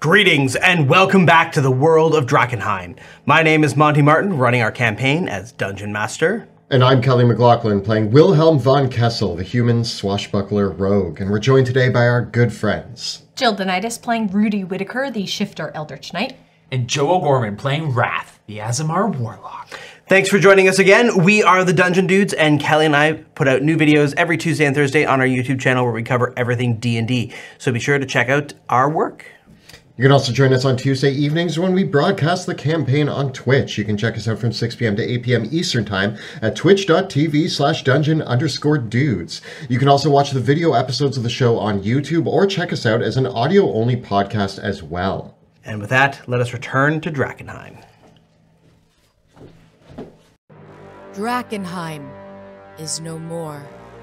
Greetings and welcome back to the world of Drakkenheim. My name is Monty Martin, running our campaign as Dungeon Master. And I'm Kelly McLaughlin, playing Wilhelm von Kessel, the human swashbuckler rogue. And we're joined today by our good friends. Jill Denitis playing Rudy Whitaker, the Shifter Eldritch Knight. And Joe O'Gorman playing Wrath, the Aasimar Warlock. Thanks for joining us again. We are the Dungeon Dudes, and Kelly and I put out new videos every Tuesday and Thursday on our YouTube channel where we cover everything D&D. So be sure to check out our work. You can also join us on Tuesday evenings when we broadcast the campaign on Twitch. You can check us out from 6 p.m. to 8 p.m. Eastern Time at twitch.tv/dungeon_dudes. You can also watch the video episodes of the show on YouTube or check us out as an audio-only podcast as well. And with that, let us return to Drakkenheim. Drakkenheim is no more.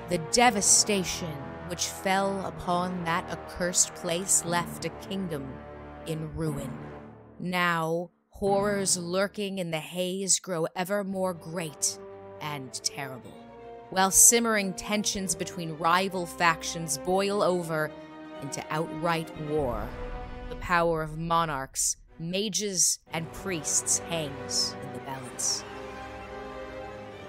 The devastation which fell upon that accursed place left a kingdom in ruin. Now, horrors lurking in the haze grow ever more great and terrible, while simmering tensions between rival factions boil over into outright war. The power of monarchs, mages, and priests hangs in the balance.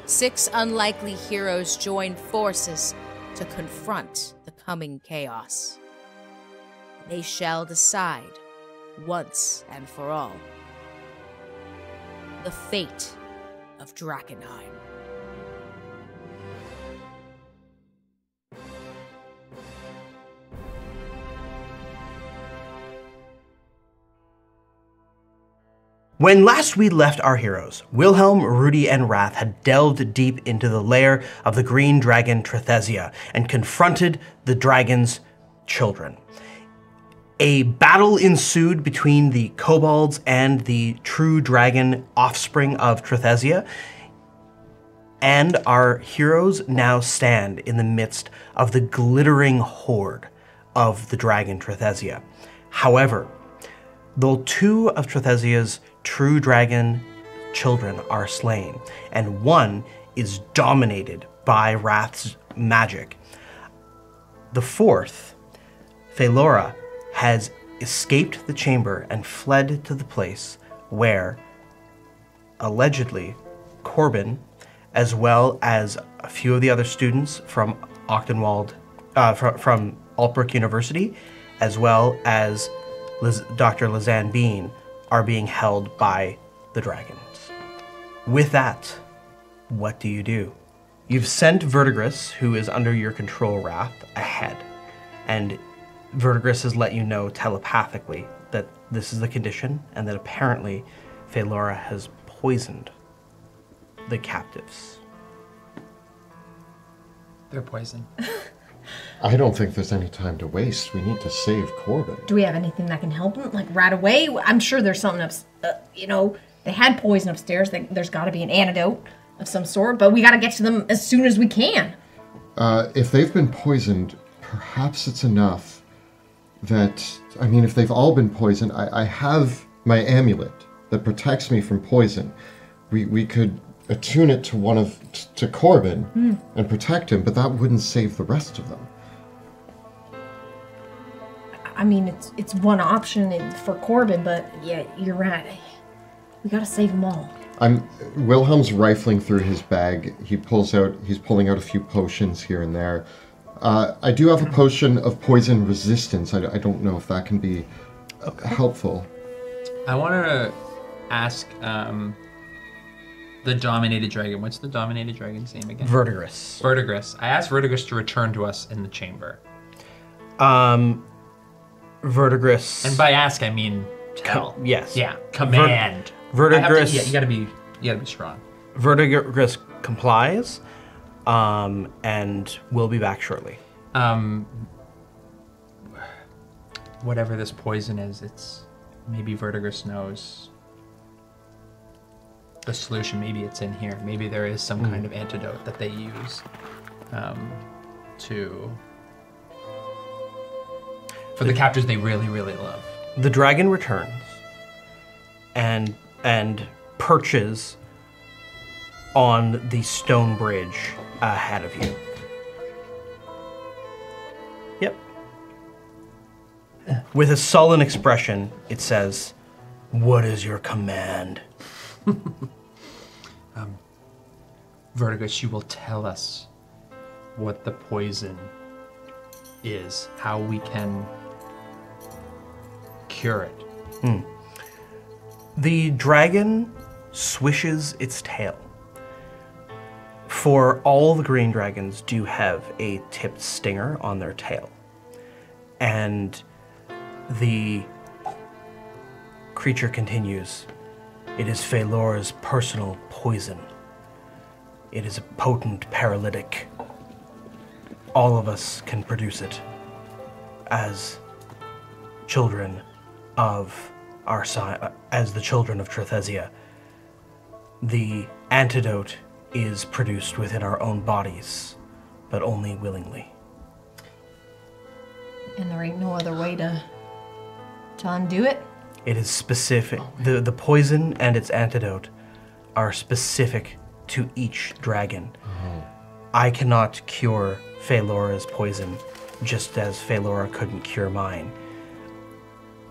6 unlikely heroes join forces to confront the coming chaos. They shall decide, once and for all, the fate of Drakkenheim. When last we left our heroes, Wilhelm, Rudy, and Wrath had delved deep into the lair of the green dragon Trethesia and confronted the dragon's children. A battle ensued between the kobolds and the true dragon offspring of Trethesia, and our heroes now stand in the midst of the glittering horde of the dragon Trethesia. However, though 2 of Trethesia's true dragon children are slain, and 1 is dominated by Wrath's magic, the 4th, Phelora, has escaped the chamber and fled to the place where, allegedly, Corbin, as well as a few of the other students from Ochtenwald, from Altbrook University, as well as Dr. Lizanne Bean, are being held by the dragons. With that, what do you do? You've sent Verdigris, who is under your control, Wrath, ahead, and Verdigris has let you know telepathically that this is the condition and that apparently Phelora has poisoned the captives. They're poison. I don't think there's any time to waste. We need to save Corbin. Do we have anything that can help them? Like right away? I'm sure there's something they had poison upstairs. There's got to be an antidote of some sort, but we got to get to them as soon as we can. If they've been poisoned, perhaps it's enough that, if they've all been poisoned, I have my amulet that protects me from poison. We could attune it to Corbin and protect him, but that wouldn't save the rest of them. It's one option for Corbin, but yeah, you're right. We gotta save them all. Wilhelm's rifling through his bag. He's pulling out a few potions here and there. I do have a potion of poison resistance. I don't know if that can be helpful. I want to ask the Dominated Dragon. What's the Dominated Dragon's name again? Verdigris. Verdigris. I asked Verdigris to return to us in the chamber. Verdigris. And by ask, I mean tell. Yes. Yeah. Command. Verdigris. You gotta be strong. Verdigris complies, and we'll be back shortly. Whatever this poison is, maybe Verdigris knows the solution. Maybe it's in here. Maybe there is some kind of antidote that they use for the captors they really, really love. The dragon returns and perches on the stone bridge ahead of you. Yep. With a sullen expression, it says, "What is your command?" Vertigus, you will tell us what the poison is, how we can cure it. The dragon swishes its tail. For all the green dragons do have a tipped stinger on their tail. And the creature continues, "It is Phelora's personal poison. It is a potent paralytic. All of us can produce it as children of our as the children of Trethesia. The antidote is produced within our own bodies, but only willingly." And there ain't no other way to undo it? It is specific. The poison and its antidote are specific to each dragon. I cannot cure Phelora's poison, just as Phelora couldn't cure mine.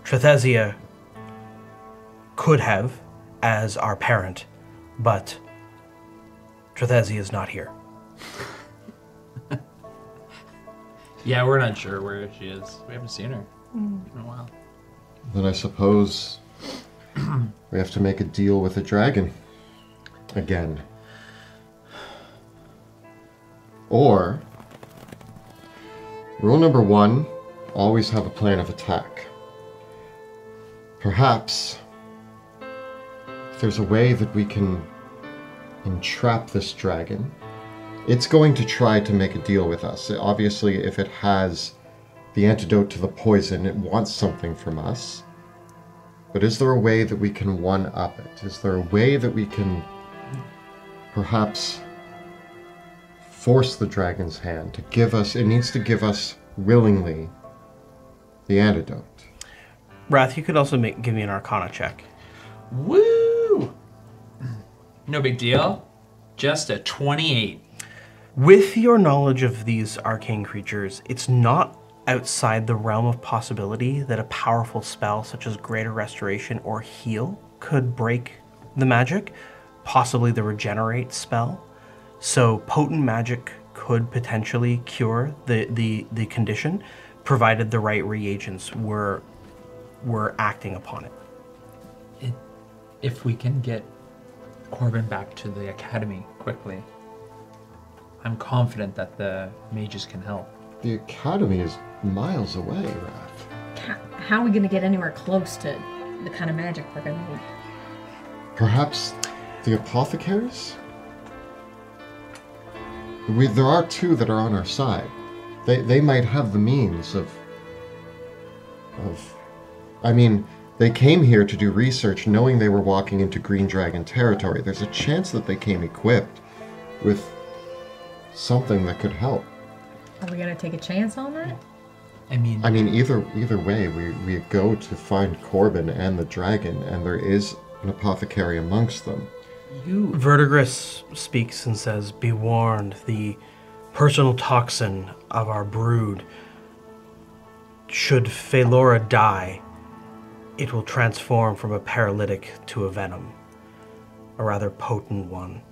Trethesia could have, as our parent, but Trethesia is not here. Yeah, we're not sure where she is. We haven't seen her in a while. Then I suppose we have to make a deal with the dragon. Again. Or, rule number 1, always have a plan of attack. Perhaps, if there's a way that we can entrap this dragon, it's going to try to make a deal with us. Obviously, if it has the antidote to the poison, it wants something from us. But is there a way that we can one-up it? Is there a way that we can perhaps force the dragon's hand to give us, it needs to give us willingly the antidote? Wrath, you could also give me an Arcana check. Woo! No big deal. Just a 28. With your knowledge of these arcane creatures, it's not outside the realm of possibility that a powerful spell such as Greater Restoration or Heal could break the magic, possibly the Regenerate spell. So potent magic could potentially cure the condition, provided the right reagents were acting upon it. If we can get Corbin back to the academy quickly, I'm confident that the mages can help. The academy is miles away, Wrath. How are we going to get anywhere close to the kind of magic we're going to need? Perhaps the apothecaries? There are 2 that are on our side. They might have the means of... I mean, they came here to do research knowing they were walking into Green Dragon territory. There's a chance that they came equipped with something that could help. Are we going to take a chance on that? I mean, either way, we go to find Corbin and the dragon, and there is an apothecary amongst them. Verdigris speaks and says, "Be warned, the personal toxin of our brood, should Phelora die, it will transform from a paralytic to a venom, a rather potent one.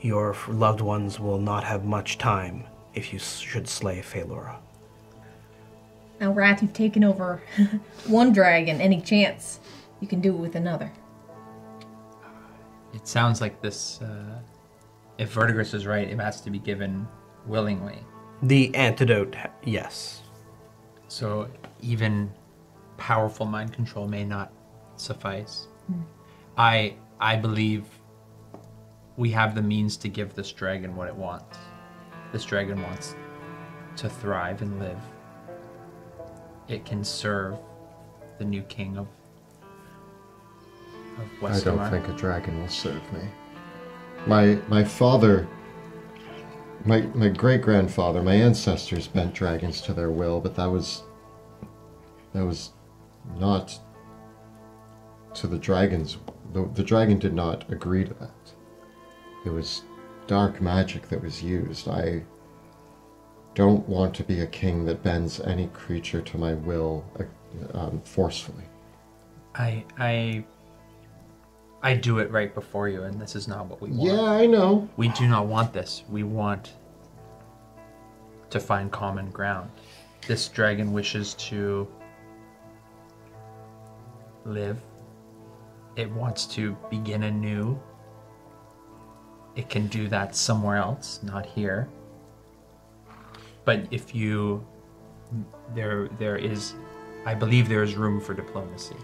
Your loved ones will not have much time if you should slay Phelora." Now, Wrath, you've taken over one dragon. Any chance you can do it with another? it sounds like this, if Verdigris is right, it has to be given willingly. The antidote, yes. So even powerful mind control may not suffice. I believe we have the means to give this dragon what it wants. This dragon wants to thrive and live. It can serve the new king of Western. I don't think a dragon will serve me. My father, my great-grandfather, my ancestors bent dragons to their will, but that was not to the dragon's. The dragon did not agree to that. It was dark magic that was used. I don't want to be a king that bends any creature to my will forcefully. I do it right before you, and this is not what we want. Yeah, I know. We do not want this. We want to find common ground. This dragon wishes to live. It wants to begin anew. It can do that somewhere else, not here. But if you, I believe there is room for diplomacy.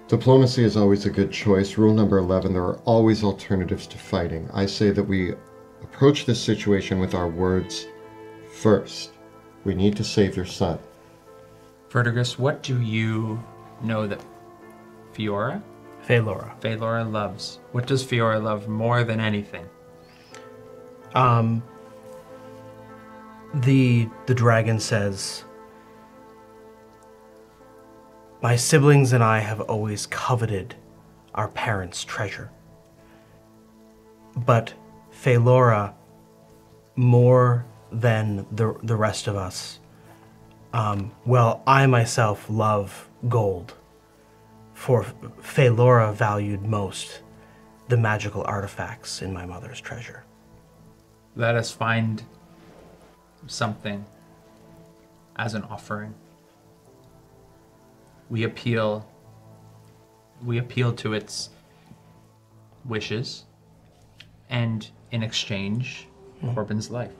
Diplomacy is always a good choice. Rule number 11, there are always alternatives to fighting. I say that we approach this situation with our words first. We need to save your son. Vertigus, what do you know that Fiora loves? What does Fiora love more than anything? The dragon says, "My siblings and I have always coveted our parents' treasure. But Phalora, more than the rest of us, I myself love gold. For Phalora valued most the magical artifacts in my mother's treasure." Let us find something as an offering. We appeal to its wishes, and in exchange, Corbin's life.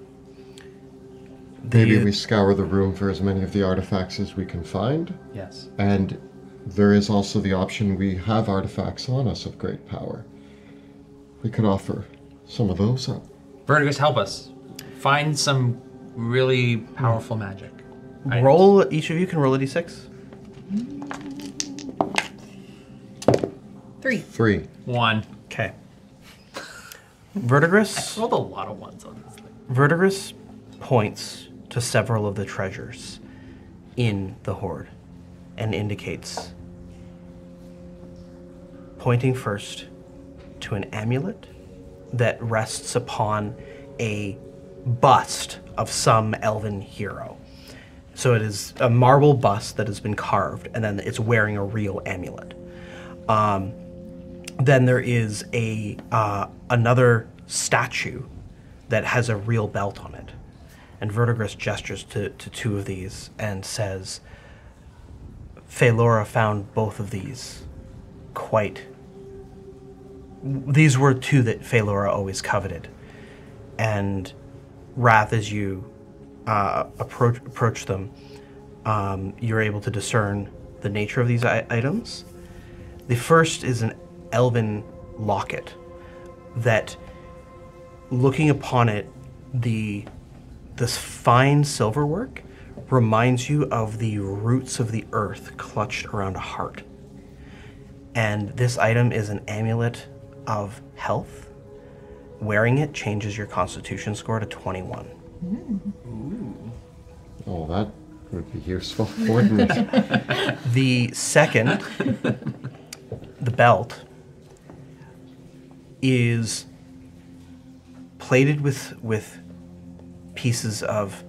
Maybe we scour the room for as many of the artifacts as we can find. Yes. And there is also the option we have artifacts on us of great power. We could offer some of those up. Vertigus, help us. Find some really powerful magic. Each of you can roll a d6. 3. 3. 1. Okay. Vertigris Rolled a lot of ones on this thing. Vertigris points to several of the treasures in the hoard and indicates, pointing first to an amulet that rests upon a bust of some elven hero. So it is a marble bust that has been carved, and then it's wearing a real amulet. Then there is another statue that has a real belt on it. And Vertigris gestures to two of these and says, Phalora found both of these these were two that Phalora always coveted. And Wrath, as you approach them, you're able to discern the nature of these items. The first is an elven locket that, looking upon it, this fine silverwork reminds you of the roots of the earth clutched around a heart. And this item is an amulet of health. Wearing it changes your constitution score to 21. Ooh. Oh, that would be useful, wouldn't it? The second, the belt, is plated with pieces of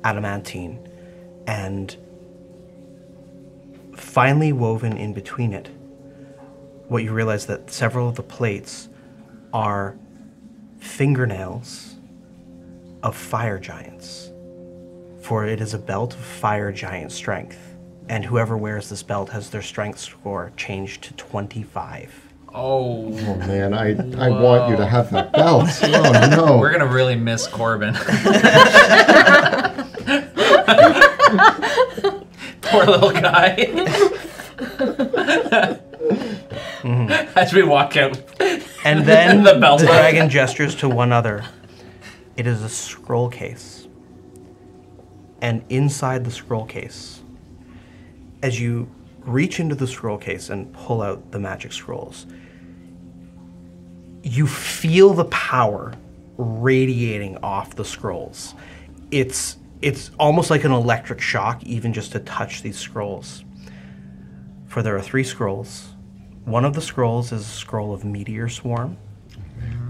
adamantine and finely woven in between it. What you realize that several of the plates are fingernails of fire giants, for it is a belt of fire giant strength, and whoever wears this belt has their strength score changed to 25. Oh man, I want you to have that belt. Oh no. We're gonna really miss Corbin. Poor little guy. As we walk out. And then the belt dragon gestures to one other. It is a scroll case. And inside the scroll case, as you reach into the scroll case and pull out the magic scrolls, you feel the power radiating off the scrolls. It's almost like an electric shock, even just to touch these scrolls. For there are 3 scrolls. One of the scrolls is a scroll of Meteor Swarm.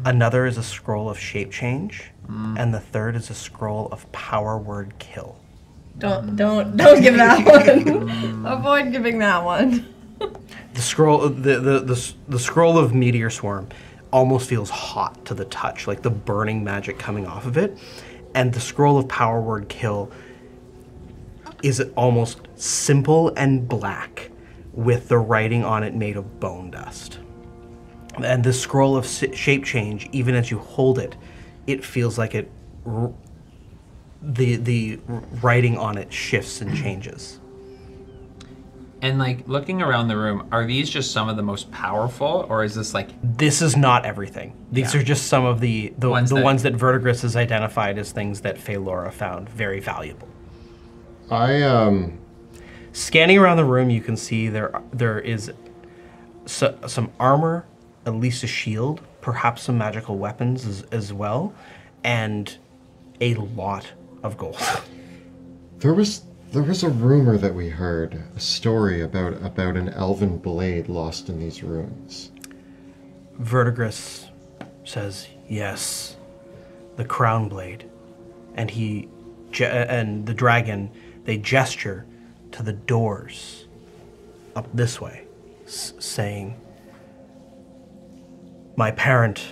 Another is a scroll of Shape Change. And the third is a scroll of Power Word Kill. Don't give that one. Avoid giving that one. The scroll, the scroll of Meteor Swarm almost feels hot to the touch, like the burning magic coming off of it. And the scroll of Power Word Kill is almost simple and black, with the writing on it made of bone dust. And the scroll of Shape Change, even as you hold it, it feels like it. The writing on it shifts and changes. And like looking around the room, are these just some of the most powerful, or is this like? This is not everything. These are just some of the ones that Verdigris has identified as things that Phalora found very valuable. Scanning around the room, you can see there is some armor, at least a shield, perhaps some magical weapons as well, and a lot of gold. There was a rumor that we heard, a story about an elven blade lost in these ruins. Verdigris says, yes, the crown blade. And and the dragon, they gesture to the doors up this way, saying, my parent,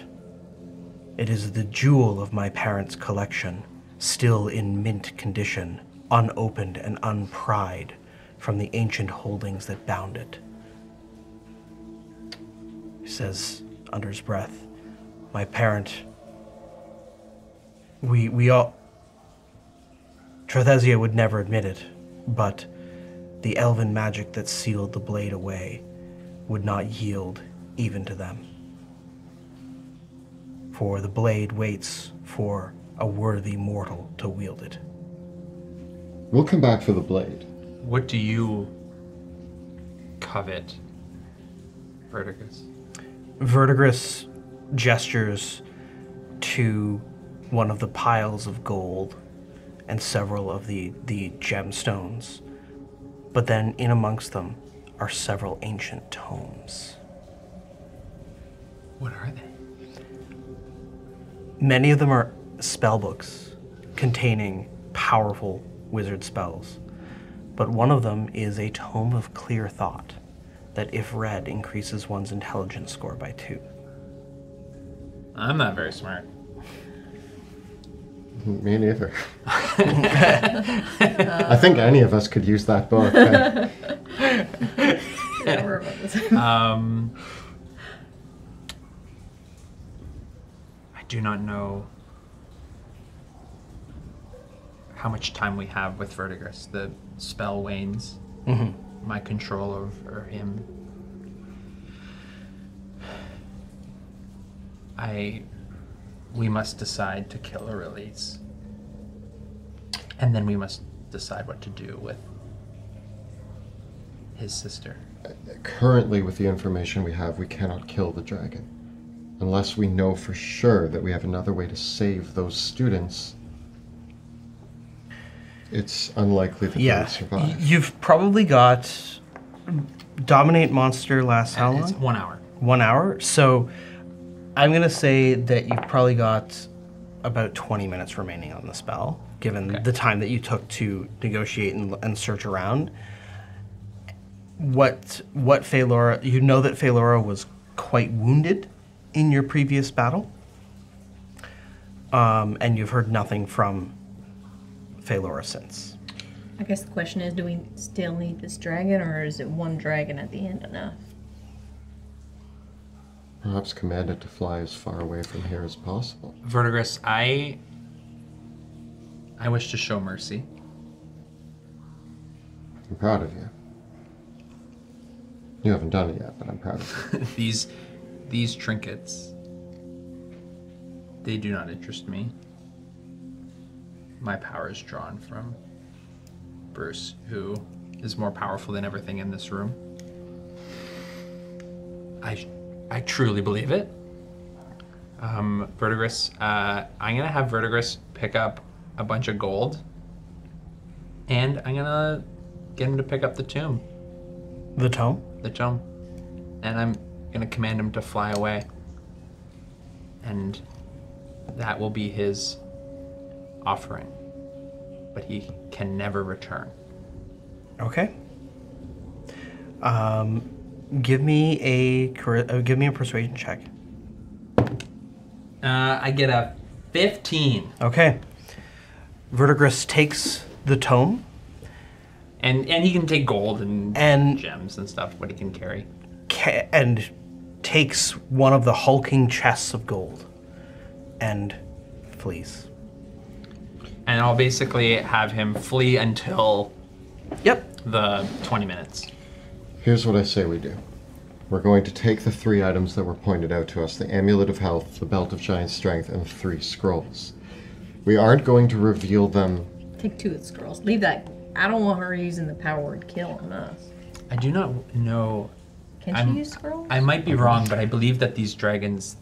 it is the jewel of my parent's collection, still in mint condition, unopened and unpried from the ancient holdings that bound it. He says under his breath, my parent, we all, Trethesia would never admit it, but the elven magic that sealed the blade away would not yield even to them. For the blade waits for a worthy mortal to wield it. We'll come back for the blade. What do you covet, Verdigris? Verdigris gestures to one of the piles of gold and several of the gemstones, but then in amongst them are several ancient tomes. What are they? Many of them are spell books containing powerful wizard spells, but one of them is a tome of clear thought that, if read, increases one's intelligence score by 2. I'm not very smart. Me neither. I think any of us could use that book. Never about this. I do not know how much time we have with Verdigris. The spell wanes. Mm-hmm. My control over him. We must decide to kill or release. And then we must decide what to do with his sister. Currently, with the information we have, we cannot kill the dragon. Unless we know for sure that we have another way to save those students, it's unlikely that they will survive. You've probably got... Dominate Monster lasts how long? It's 1 hour. 1 hour? So I'm going to say that you've probably got about 20 minutes remaining on the spell, given the time that you took to negotiate and search around. What Phalora... You know that Phalora was quite wounded in your previous battle, and you've heard nothing from Phalora since. I guess the question is, do we still need this dragon, or is it one dragon at the end enough? Perhaps command it to fly as far away from here as possible. Verdigris, I wish to show mercy. I'm proud of you. You haven't done it yet, but I'm proud of you. These trinkets, they do not interest me. My power is drawn from Bruce, who is more powerful than everything in this room. I truly believe it. Verdigris, I'm gonna have Verdigris pick up a bunch of gold, and I'm gonna get him to pick up the tomb. The tome? The tome. And I'm gonna command him to fly away. And that will be his offering. but he can never return. Okay. Give me a persuasion check. I get a 15. Okay. Verdigris takes the tome And he can take gold and gems and stuff, what he can carry. and takes one of the hulking chests of gold and flees. And I'll basically have him flee until the 20 minutes. Here's what I say we do. We're going to take the 3 items that were pointed out to us, the Amulet of Health, the Belt of Giant Strength, and 3 scrolls. We aren't going to reveal them. Take 2 of the scrolls. Leave that. I don't want her using the power word kill on us. I do not know. Can she use scrolls? I might be wrong, but I believe that these dragons...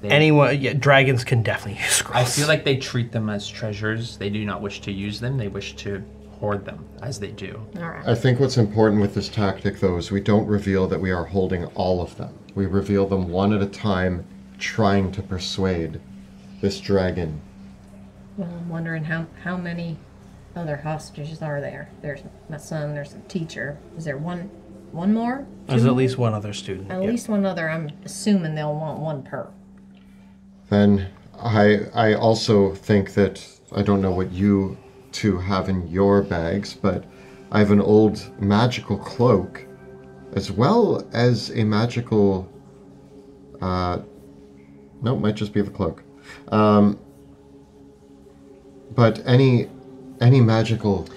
Dragons can definitely use scrolls. I feel like they treat them as treasures. They do not wish to use them. They wish to hoard them, as they do. All right. I think what's important with this tactic, though, is we don't reveal that we are holding all of them. We reveal them one at a time, trying to persuade this dragon. Well, I'm wondering how many other hostages are there? There's my son, there's a teacher. Is there one more? There's at least one other student. At least one other. I'm assuming they'll want one per. Then I also think that, I don't know what you two have in your bags, but I have an old magical cloak, as well as a magical, no, it might just be the cloak. But any magical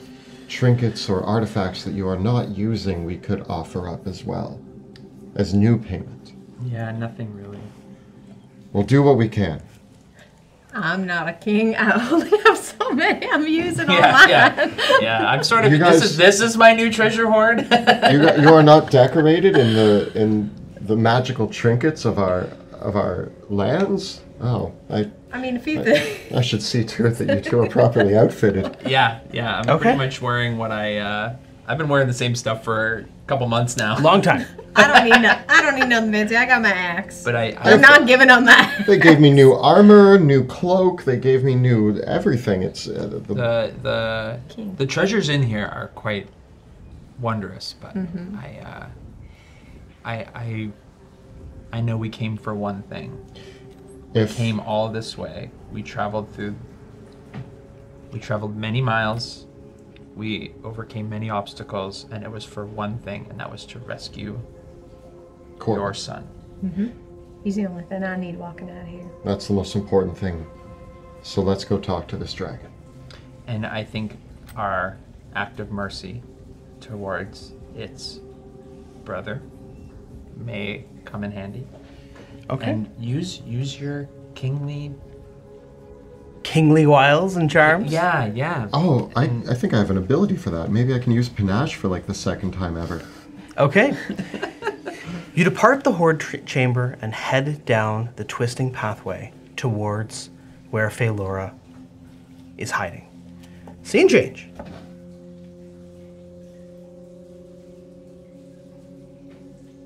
trinkets or artifacts that you are not using, we could offer up as well, as new payment. Yeah, nothing really. We'll do what we can. I'm not a king. I only have so many. I'm using all mine. Yeah. I'm sort of. You guys- this is my new treasure hoard. You are not decorated in the magical trinkets of our lands. Oh, I mean, if you I should see to it that you two are properly outfitted. Yeah. I'm pretty much wearing what I've been wearing the same stuff for a couple months now. Long time. I don't need nothing fancy. I got my axe. But I'm not giving up that. They gave me new armor, new cloak. They gave me new everything. It's the treasures in here are quite wondrous, but I know we came for one thing. We came all this way. We traveled many miles. We overcame many obstacles, and it was for one thing, and that was to rescue your son. He's the only thing I need walking out of here. That's the most important thing. So let's go talk to this dragon. And I think our act of mercy towards its brother may come in handy. Okay. And use your kingly wiles and charms? Yeah. Oh, I think I have an ability for that. Maybe I can use panache for like the second time ever. Okay. You depart the Horde chamber and head down the twisting pathway towards where Phaelora is hiding. Scene change.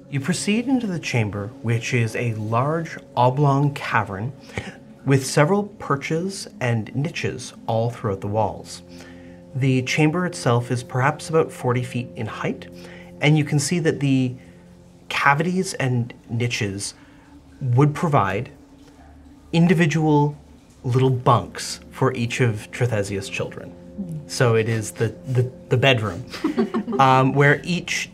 You proceed into the chamber, which is a large oblong cavern with several perches and niches all throughout the walls. The chamber itself is perhaps about 40 feet in height, and you can see that the cavities and niches would provide individual little bunks for each of Trethesia's children. So it is the bedroom, where each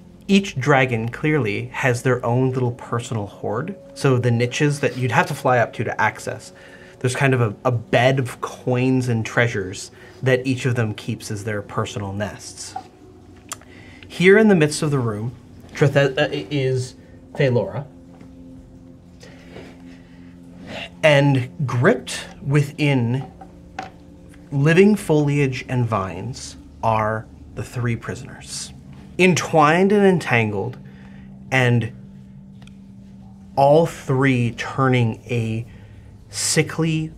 dragon clearly has their own little personal hoard. So the niches that you'd have to fly up to access, there's kind of a bed of coins and treasures that each of them keeps as their personal nests. Here in the midst of the room is Phaelora. And gripped within living foliage and vines are the 3 prisoners. Entwined and entangled, and all 3 turning a sickly,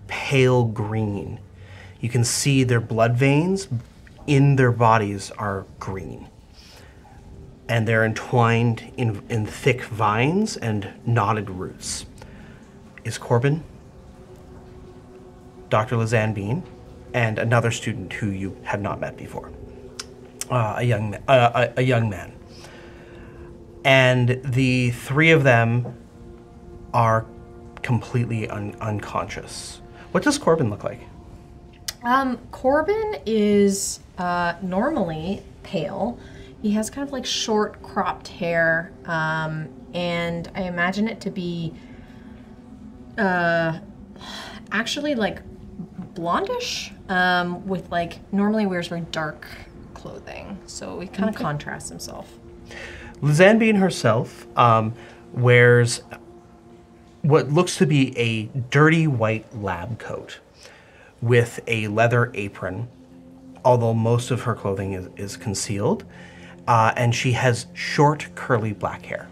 pale green. You can see their blood veins in their bodies are green. And they're entwined in thick vines and knotted roots. Is Corbin, Dr. Lazanne Bean, and another student who you had not met before, a young man. And the three of them are completely unconscious. What does Corbin look like? Corbin is normally pale. He has kind of like short cropped hair, and I imagine it to be actually like blondish, with like, normally wears very dark clothing, so he kind of contrasts himself. Lizanne herself wears what looks to be a dirty white lab coat with a leather apron, although most of her clothing is concealed, and she has short, curly black hair.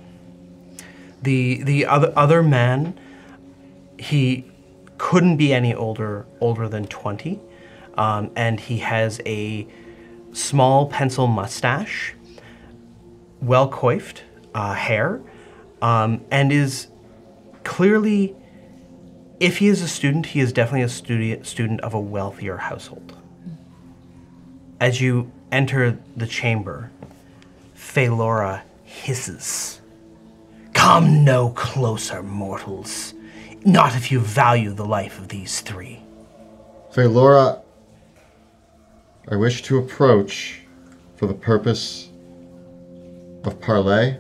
The other man, he couldn't be any older than 20, and he has a small pencil mustache, well coiffed hair, and is clearly, if he is a student, he is definitely a student of a wealthier household. As you enter the chamber, Phaelora hisses. "Come no closer, mortals. Not if you value the life of these three." Phaelora, I wish to approach for the purpose of parley.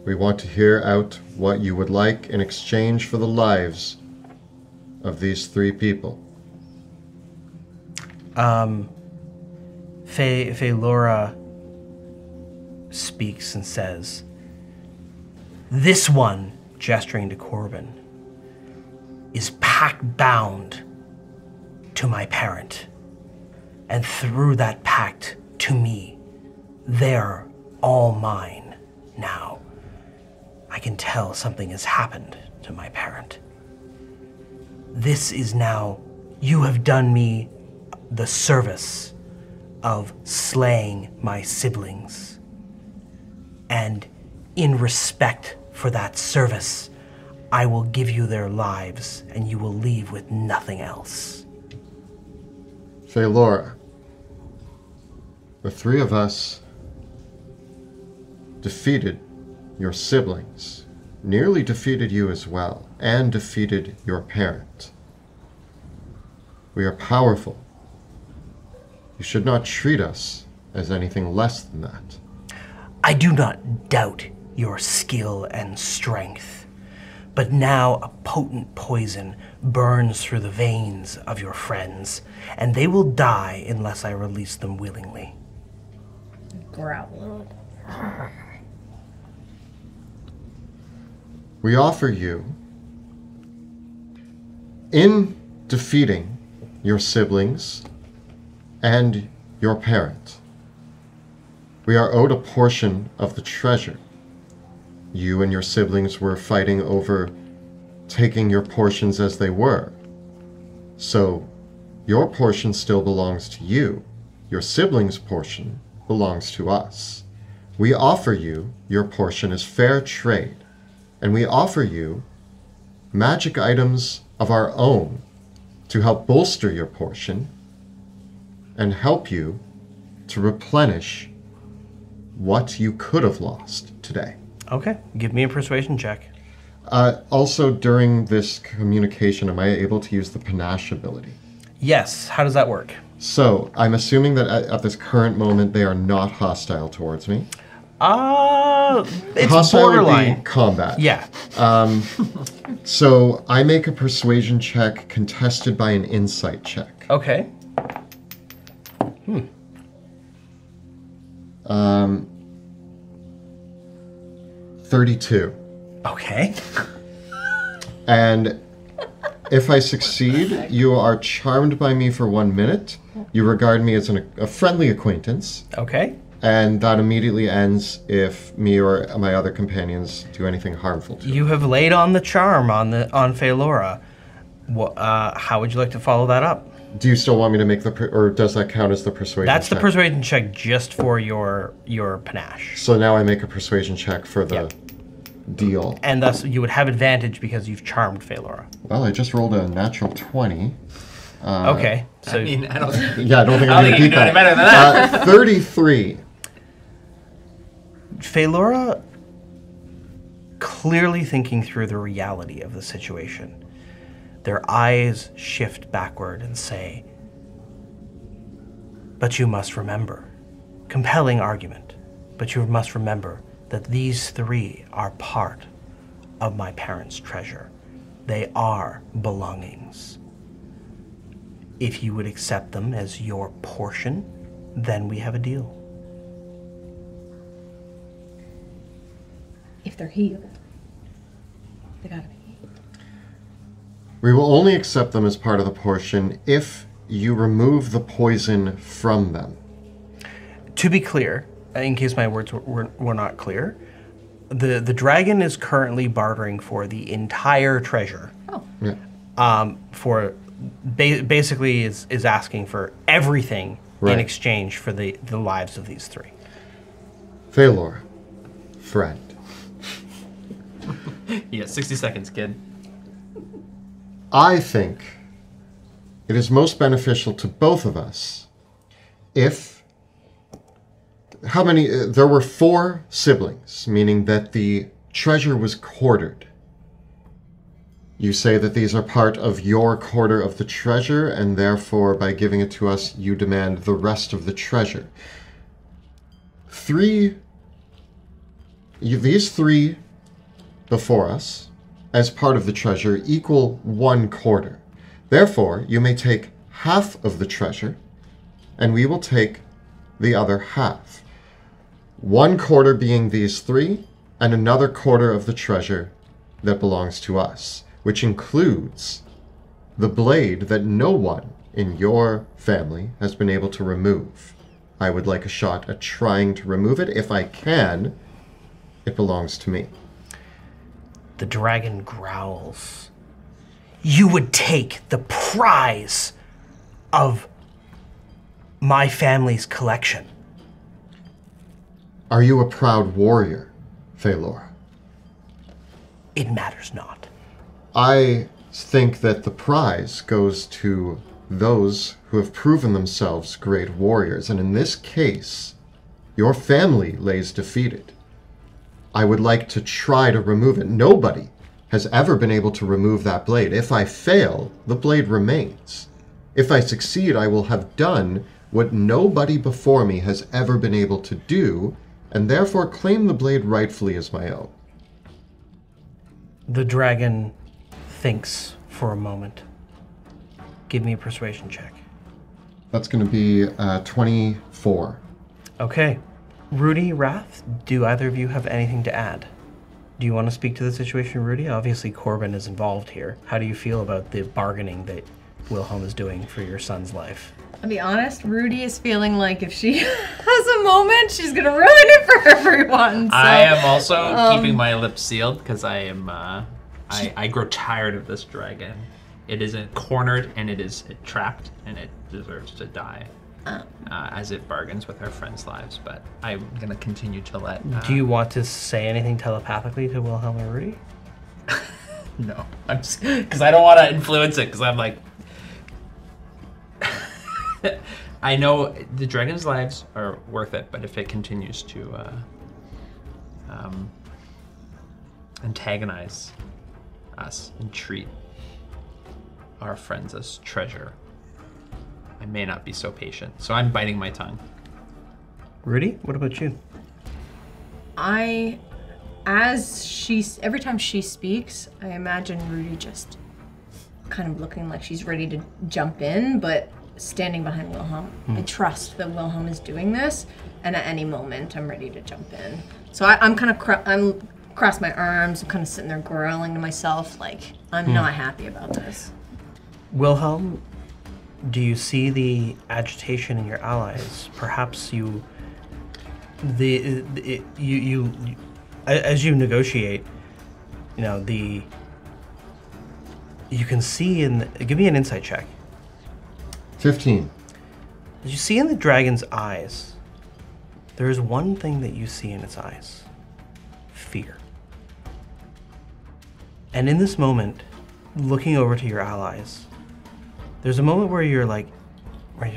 We want to hear out what you would like in exchange for the lives of these three people. Phaelora speaks and says, "This one," gesturing to Corbin, "is pact-bound to my parent, and through that pact to me. They're all mine now. I can tell something has happened to my parent. This is now, you have done me the service of slaying my siblings. And in respect for that service, I will give you their lives, and you will leave with nothing else." Phaelora, the three of us defeated your siblings, nearly defeated you as well, and defeated your parent. We are powerful. You should not treat us as anything less than that. "I do not doubt your skill and strength, but now a potent poison burns through the veins of your friends, and they will die unless I release them willingly." Growl. We offer you, in defeating your siblings and your parent, we are owed a portion of the treasure. You and your siblings were fighting over taking your portions as they were. So your portion still belongs to you. Your siblings' portion belongs to us. We offer you your portion as fair trade, and we offer you magic items of our own to help bolster your portion and help you to replenish what you could have lost today. Okay, give me a persuasion check. Also, during this communication, am I able to use the panache ability? Yes, how does that work? So, I'm assuming that at this current moment, they are not hostile towards me. It's Hostile borderline. would be combat. Yeah. So, I make a persuasion check contested by an insight check. Okay. 32. Okay. And if I succeed, you are charmed by me for 1 minute. You regard me as a friendly acquaintance. Okay. And that immediately ends if me or my other companions do anything harmful to You have laid on the charm on Phaelora. How would you like to follow that up? Do you still want me to make or does that count as the persuasion That's check? the persuasion check just for your panache. So now I make a persuasion check for the deal. And thus you would have advantage because you've charmed Phaelora. Well, I just rolled a natural 20. Okay, so I mean, I don't think Yeah, I don't think I I'm don't going think to you beat can do any that. better than that. 33. Phaelora, clearly thinking through the reality of the situation, their eyes shift backward and say, "But you must remember," compelling argument, "but you must remember that these three are part of my parents' treasure. They are belongings. If you would accept them as your portion, then we have a deal." If they're healed, they gotta be healed. We will only accept them as part of the portion if you remove the poison from them. To be clear, in case my words were not clear, the dragon is currently bartering for the entire treasure. Oh. Yeah. Basically is asking for everything in Right. exchange for the lives of these three. Phaelor, friend. You got 60 seconds, kid. I think it is most beneficial to both of us if... How many... there were 4 siblings, meaning that the treasure was quartered. You say that these are part of your quarter of the treasure, and therefore, by giving it to us, you demand the rest of the treasure. These 3 before us, as part of the treasure, equal 1/4. Therefore, you may take half of the treasure, and we will take the other half. 1/4 being these 3, and another quarter of the treasure that belongs to us, which includes the blade that no one in your family has been able to remove. I would like a shot at trying to remove it. If I can, it belongs to me. The dragon growls. "You would take the prize of my family's collection." Are you a proud warrior, Phaelor? It matters not. I think that the prize goes to those who have proven themselves great warriors, and in this case, your family lays defeated. I would like to try to remove it. Nobody has ever been able to remove that blade. If I fail, the blade remains. If I succeed, I will have done what nobody before me has ever been able to do, and therefore claim the blade rightfully as my own. The dragon thinks for a moment. Give me a persuasion check. That's going to be 24. Okay. Rudy, Wrath, do either of you have anything to add? Do you want to speak to the situation, Rudy? Obviously, Corbin is involved here. How do you feel about the bargaining that Wilhelm is doing for your son's life? I'll be honest, Rudy is feeling like if she has a moment, she's gonna ruin it for everyone. So, I am also keeping my lips sealed because I am. I grow tired of this dragon. It is cornered and it is trapped and it deserves to die as it bargains with our friends' lives. But I'm gonna continue to let. Do you want to say anything telepathically to Wilhelm or Rudy? No, I'm just because I don't want to influence it because I'm like. I know the dragon's lives are worth it, but if it continues to antagonize us and treat our friends as treasure, I may not be so patient. So I'm biting my tongue. Rudy, what about you? Every time she speaks, I imagine Rudy just kind of looking like she's ready to jump in, but standing behind Wilhelm. I trust that Wilhelm is doing this, and at any moment, I'm ready to jump in. So I'm kind of I'm crossed my arms. I'm kind of sitting there growling to myself, like I'm not happy about this. Wilhelm, do you see the agitation in your allies? Perhaps as you negotiate, you can see give me an insight check. 15. As you see in the dragon's eyes, there is one thing that you see in its eyes: fear. And in this moment, looking over to your allies, there's a moment where you're like, where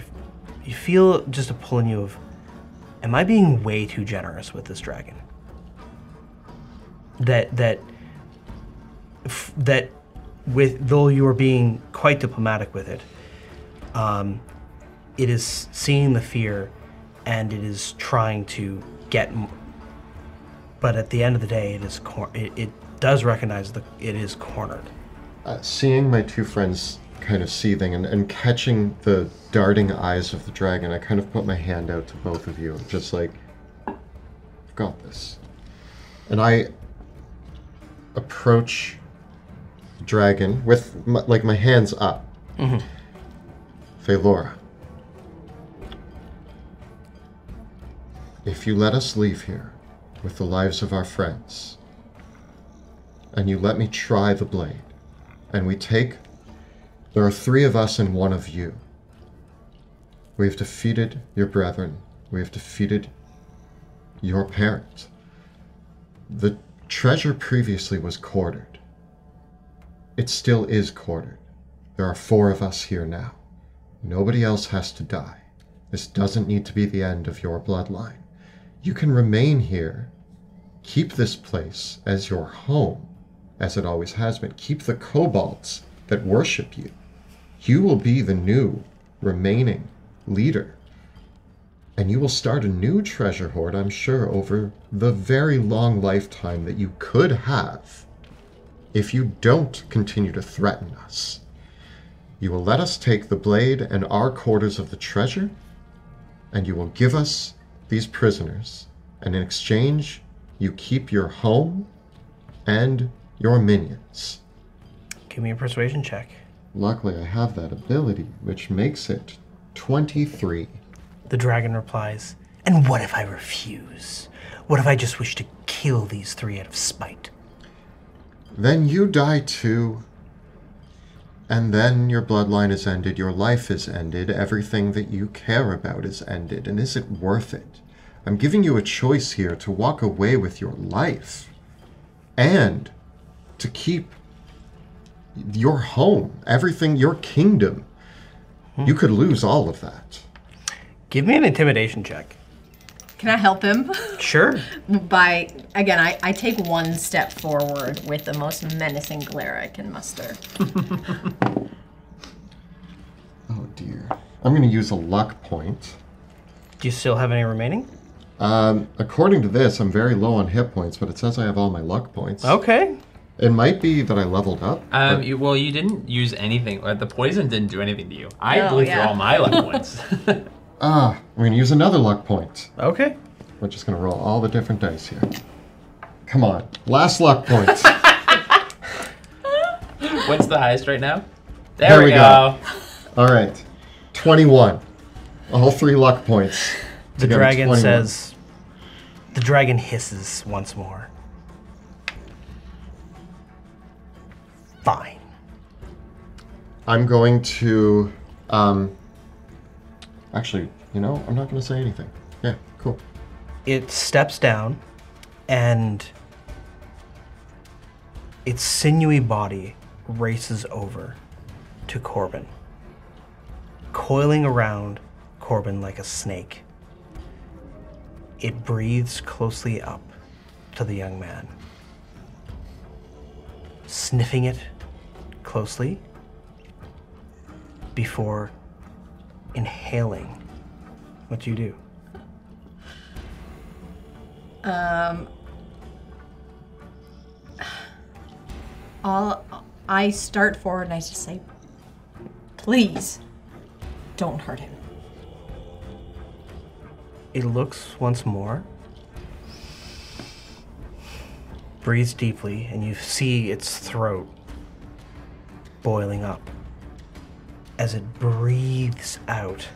you feel just a pull in you of, am I being way too generous with this dragon? That with, though you are being quite diplomatic with it, it is seeing the fear and it is trying to get, but at the end of the day, it does recognize that it is cornered. Seeing my two friends kind of seething and catching the darting eyes of the dragon, I kind of put my hand out to both of you, just like, I've got this. And I approach the dragon with my hands up. Mm-hmm. Phaelora, if you let us leave here with the lives of our friends, and you let me try the blade, and there are 3 of us and 1 of you. We have defeated your brethren. We have defeated your parents. The treasure previously was quartered. It still is quartered. There are 4 of us here now. Nobody else has to die. This doesn't need to be the end of your bloodline. You can remain here. Keep this place as your home, as it always has been. Keep the kobolds that worship you. You will be the new remaining leader. And you will start a new treasure hoard, I'm sure, over the very long lifetime that you could have if you don't continue to threaten us. You will let us take the blade and our quarters of the treasure, and you will give us these prisoners, and in exchange, you keep your home and your minions. Give me a persuasion check. Luckily, I have that ability, which makes it 23. The dragon replies, and what if I refuse? What if I just wish to kill these 3 out of spite? Then you die too. And then your bloodline is ended, your life is ended, everything that you care about is ended. And is it worth it? I'm giving you a choice here to walk away with your life and to keep your home, everything, your kingdom. You could lose all of that. Give me an intimidation check. Can I help him? Sure. Again, I take 1 step forward with the most menacing glare I can muster. Oh dear. I'm going to use a luck point. Do you still have any remaining? According to this, I'm very low on hit points, but it says I have all my luck points. Okay. It might be that I leveled up. Well, you didn't use anything. The poison didn't do anything to you. I blew through all my luck points. I'm going to use another luck point. Okay. We're just going to roll all the different dice here. Come on. Last luck point. What's the highest right now? There we go. All right. 21. All 3 luck points. The dragon says, the dragon hisses once more. Fine. I'm going to, actually, I'm not going to say anything. Yeah, cool. It steps down, and its sinewy body races over to Corbin, coiling around Corbin like a snake. It breathes closely up to the young man, sniffing it closely before inhaling. What do you do? I start forward and I just say, please, don't hurt him. It looks once more, breathes deeply, and you see its throat boiling up as it breathes out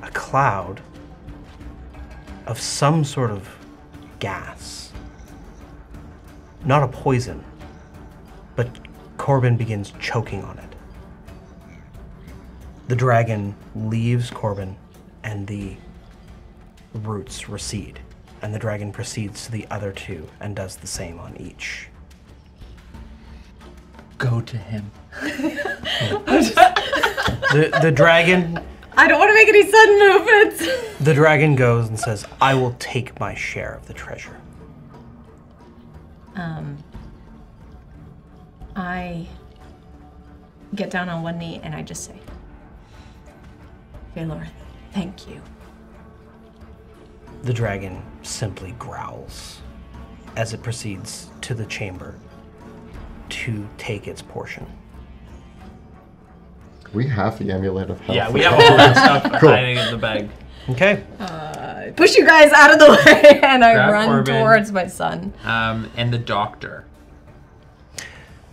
a cloud of some sort of gas. Not a poison, but Corbin begins choking on it. The dragon leaves Corbin, and the roots recede, and the dragon proceeds to the other 2 and does the same on each. Go to him. The dragon... I don't want to make any sudden movements. The dragon goes and says, I will take my share of the treasure. I get down on one knee and I just say, Valor, thank you. The dragon simply growls as it proceeds to the chamber to take its portion. We have the amulet of health. Yeah, we have all that stuff Cool. hiding in the bag. Okay. I push you guys out of the way and I Grab run Corbin. towards my son. And the doctor.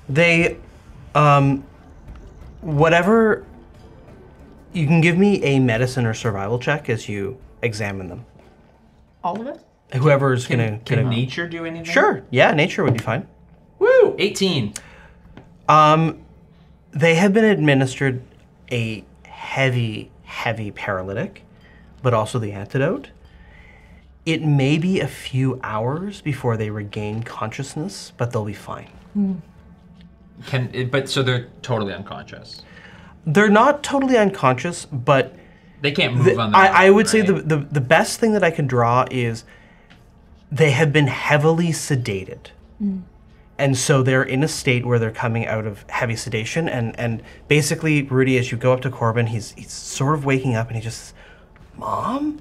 They, whatever, you can give me a medicine or survival check as you examine them. All of it? Whoever's Can gonna nature do anything? Sure, yeah, nature would be fine. Woo! 18. They have been administered a heavy paralytic, but also the antidote. It may be a few hours before they regain consciousness, but they'll be fine. So they're totally unconscious. They're not totally unconscious, but They can't move on their own, I would say right? the best thing that I can draw is they have been heavily sedated. And so they're in a state where they're coming out of heavy sedation. And basically, Rudy, as you go up to Corbin, he's sort of waking up and he just, Mom?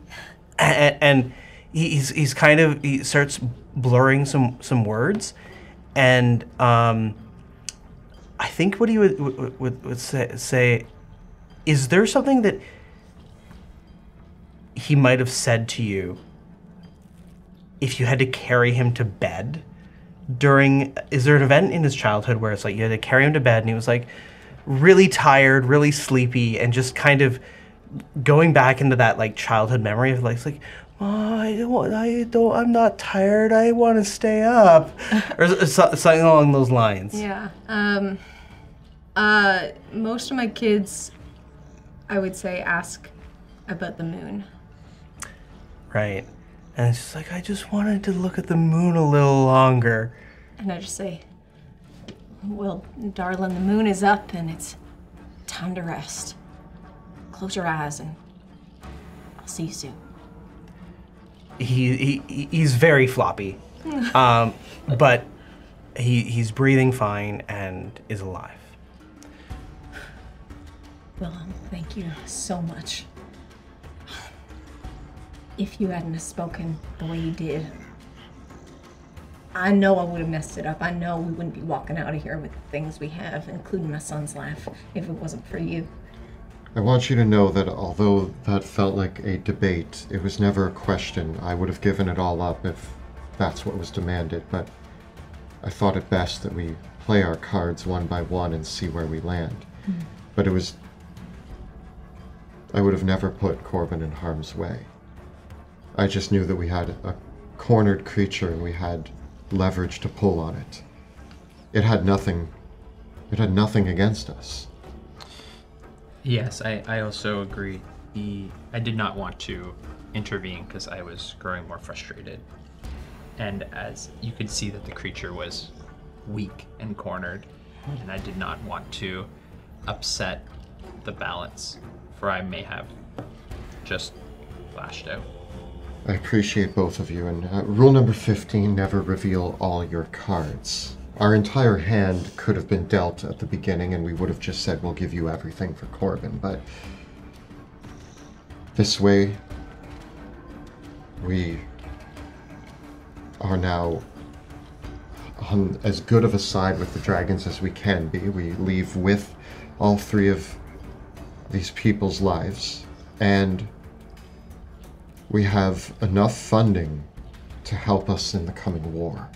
And he's kind of, he starts blurring some words. And I think what he would say, is there something that he might have said to you if you had to carry him to bed during, is there an event in his childhood where it's like you had to carry him to bed and he was like really tired, really sleepy, and just kind of going back into that like childhood memory of like, it's like, oh, I'm not tired, I want to stay up, or something along those lines. Yeah. Most of my kids, I would say, ask about the moon. Right. And it's just like, I just wanted to look at the moon a little longer. And I just say, well, darling, the moon is up and it's time to rest. Close your eyes and I'll see you soon. He's very floppy, but he's breathing fine and is alive. Well, thank you so much. If you hadn't have spoken the way you did, I know I would have messed it up. I know we wouldn't be walking out of here with the things we have, including my son's life, if it wasn't for you. I want you to know that although that felt like a debate, it was never a question. I would have given it all up if that's what was demanded, but I thought it best that we play our cards one by one and see where we land. But it was... I would have never put Corbin in harm's way. I just knew that we had a cornered creature and we had leverage to pull on it. It had nothing against us. Yes, I also agree. I did not want to intervene because I was growing more frustrated. And as you could see that the creature was weak and cornered, and I did not want to upset the balance, for I may have just lashed out. I appreciate both of you, and rule number 15, never reveal all your cards. Our entire hand could have been dealt at the beginning and we would have just said we'll give you everything for Corbin, but this way we are now on as good of a side with the dragons as we can be. We leave with all three of these people's lives, and we have enough funding to help us in the coming war.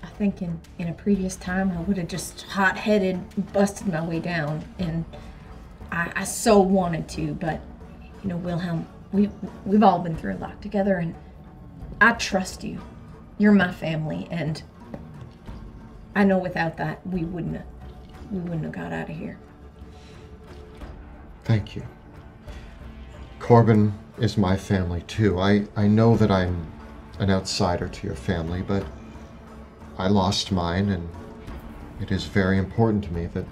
I think in a previous time, I would have just hot-headed busted my way down, and I so wanted to, but, you know, Wilhelm, we've all been through a lot together, and I trust you. You're my family, and I know without that, we wouldn't have got out of here. Thank you. Corbin is my family too. I know that I'm an outsider to your family, but I lost mine, and it is very important to me that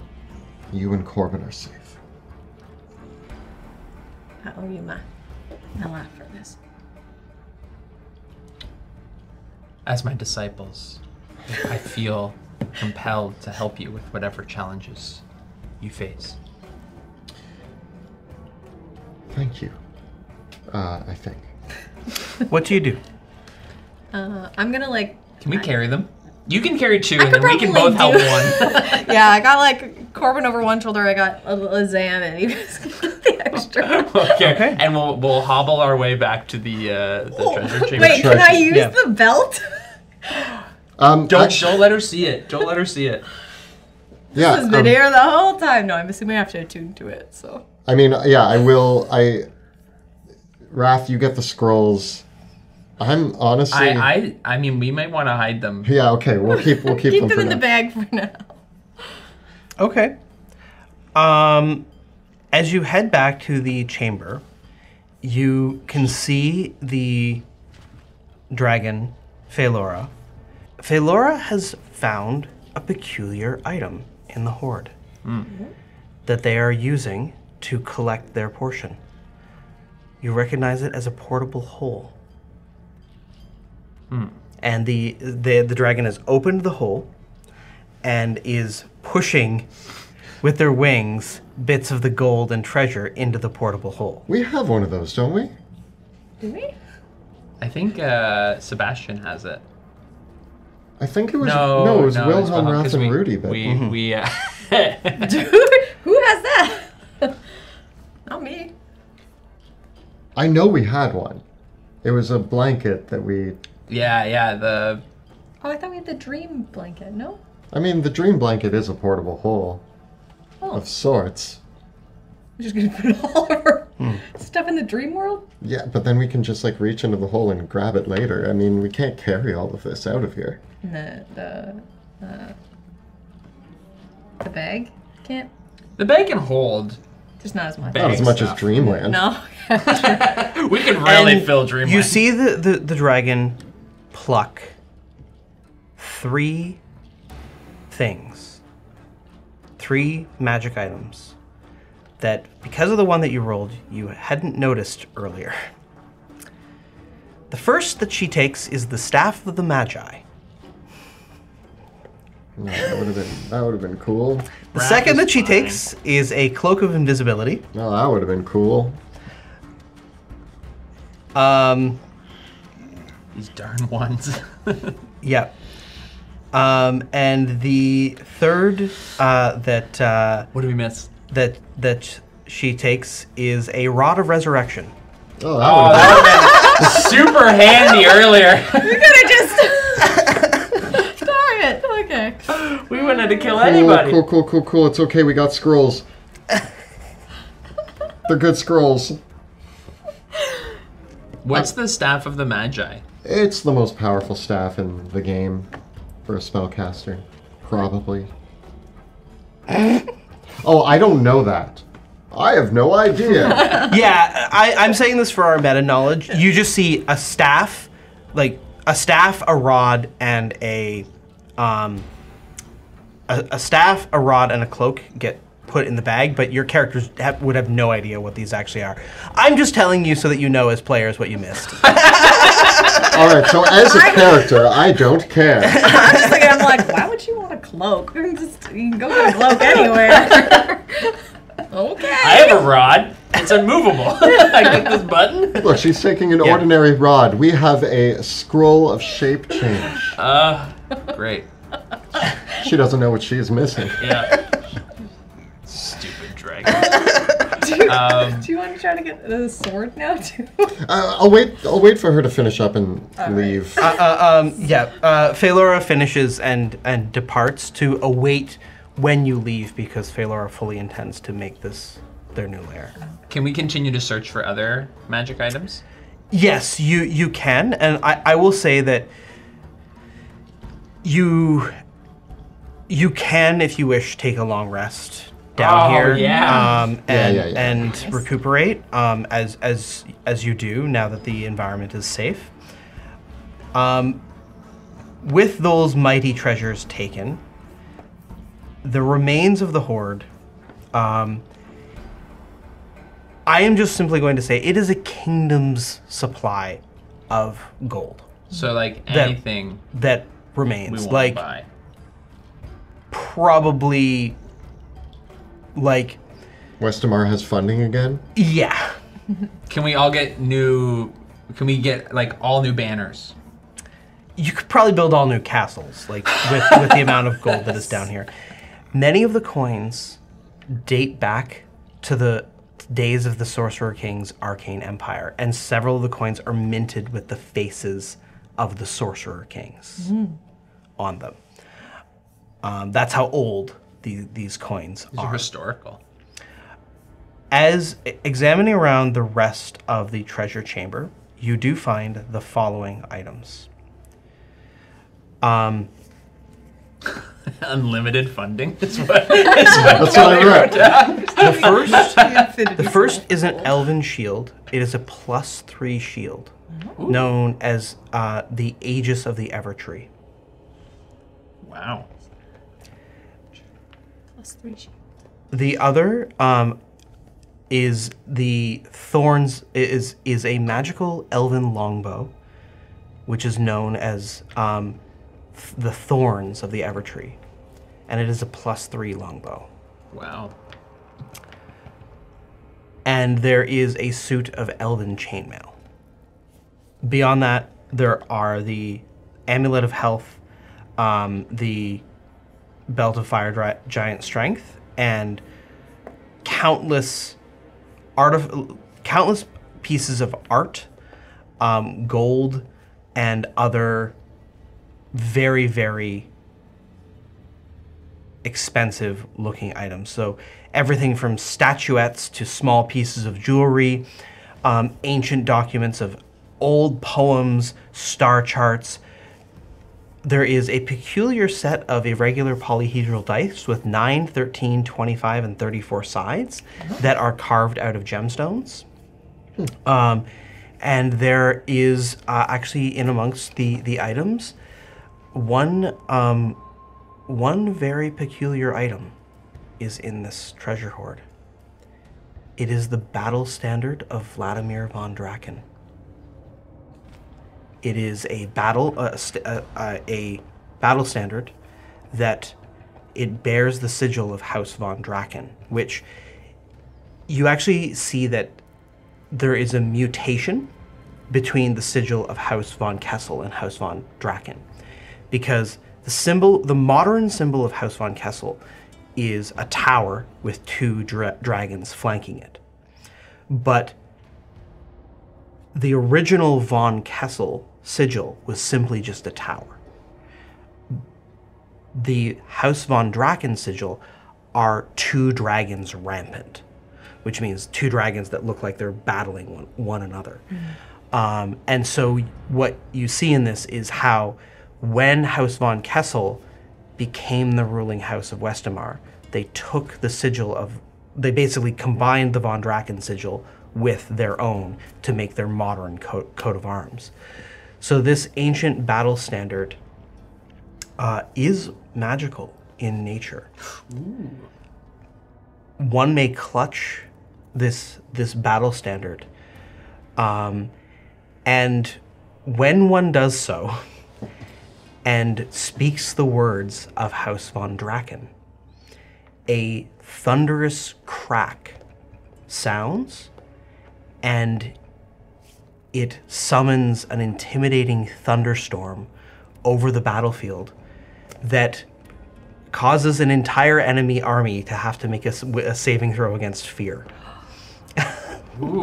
You and Corbin are safe. I owe you my laugh for this. As my disciples, I feel compelled to help you with whatever challenges you face. Thank you. I think. What do you do? I'm gonna like. Can we carry them? You can carry 2, I and then could we can both help probably one. Yeah, I got like Corbin over one shoulder. I got a Zan, and you guys can get the extra. Okay. And we'll hobble our way back to the treasure chamber. Wait, can I use Yeah. the belt? Don't let her see it. Don't let her see it. Yeah. This has been here the whole time. No, I'm assuming I have to attune to it. So. I mean, yeah, I will. Wrath, you get the scrolls. I'm honestly. I mean, we might want to hide them. Yeah. Okay. We'll keep them Keep them for in the now. bag for now. Okay. As you head back to the chamber, you can see the dragon, Phalora. Phalora has found a peculiar item in the hoard that they are using to collect their portion. You recognize it as a portable hole. And the dragon has opened the hole and is pushing with their wings bits of the gold and treasure into the portable hole. We have one of those, don't we? Do we? I think Sebastian has it. I think it was No, it was it's Wilhelm, Wrath, 'cause and we- Rudy. But We Dude, who has that? Not me. I know we had one. It was a blanket that we. the Oh, I thought we had the dream blanket. No. I mean, the dream blanket is a portable hole Oh, of sorts. we're just gonna put all of our stuff in the dream world. Yeah, but then we can just like reach into the hole and grab it later. I mean, we can't carry all of this out of here. And the bag can't. the bag can hold. Just not as much. Not as much as stuff. Dreamland. No. We can really And fill Dreamland. You see the dragon pluck 3 things, 3 magic items that, because of the one that you rolled, you hadn't noticed earlier. The first that she takes is the Staff of the Magi. No, that would have been cool. The second that she takes is a Cloak of Invisibility. No, that would have been cool. These darn ones. Yeah. And the third that What did we miss? that she takes is a Rod of Resurrection. Oh, that would have That would have been super handy earlier. We could have just. Darn it. Okay. We wouldn't have to kill been anybody. cool. It's okay, we got scrolls. They're good scrolls. What's the Staff of the Magi? It's the most powerful staff in the game for a spellcaster. Probably. Oh, I don't know that. I have no idea. Yeah, I'm saying this for our meta knowledge. You just see a staff, a rod, and a staff, a rod, and a cloak get put in the bag, but your characters would have no idea what these actually are. I'm just telling you so that you know as players what you missed. All right, so as a character, I don't care. I'm just thinking, I'm like, why would you want a cloak? You can go get a cloak anywhere. Okay. I have a rod. It's unmovable. I click this button. Look, she's taking an ordinary rod. We have a scroll of shape change. Great. She doesn't know what she's missing. Yeah. Stupid dragon. Do you want to try to get the sword now too? I'll wait for her to finish up and leave. Phalora finishes and departs to await when you leave, because Phalora fully intends to make this their new lair. Can we continue to search for other magic items? Yes, you can, and I will say that you can, if you wish, take a long rest down here. Yeah. And recuperate as you do now that the environment is safe. With those mighty treasures taken, the remains of the horde I am just simply going to say it is a kingdom's supply of gold So like anything that we remains. want Like to buy. probably, like, Westamar has funding again? yeah. Can we all get new? Can we get like all new banners? You could probably build all new castles, like with the amount of gold that is down here. Many of the coins date back to the days of the Sorcerer King's arcane empire, and several of the coins are minted with the faces of the Sorcerer Kings on them. That's how old these coins These are are. historical. As examining around the rest of the treasure chamber, you do find the following items. Unlimited funding. That's what That's what I read. The first is an elven shield. It is a +3 shield, known as the Aegis of the Evertree. Wow. +3 shield. The other is the Thorns, is a magical elven longbow, which is known as the Thorns of the Evertree, and it is a +3 longbow. Wow. And there is a suit of elven chainmail. Beyond that, there are the Amulet of Health, the Belt of Fire Giant Strength, and countless pieces of art, gold, and other very, very expensive looking items. So everything from statuettes to small pieces of jewelry, ancient documents of old poems, star charts. There is a peculiar set of irregular polyhedral dice with 9, 13, 25, and 34 sides that are carved out of gemstones. And there is actually in amongst the items, one very peculiar item is in this treasure hoard. It is the battle standard of Vladimir von Draken. It is a battle standard that it bears the sigil of House von Draken, which you actually see that there is a mutation between the sigil of House von Kessel and House von Draken, because the modern symbol of House von Kessel is a tower with two dragons flanking it. But the original von Kessel sigil was simply just a tower. The House von Draken sigil are two dragons rampant, which means two dragons that look like they're battling one another. And so what you see in this is how when House von Kessel became the ruling house of Westamar, they took the sigil of, they basically combined the von Draken sigil with their own to make their modern coat of arms. So this ancient battle standard is magical in nature. Ooh. One may clutch this battle standard, and when one does so and speaks the words of House von Draken, a thunderous crack sounds, and it summons an intimidating thunderstorm over the battlefield that causes an entire enemy army to have to make a saving throw against fear. Ooh.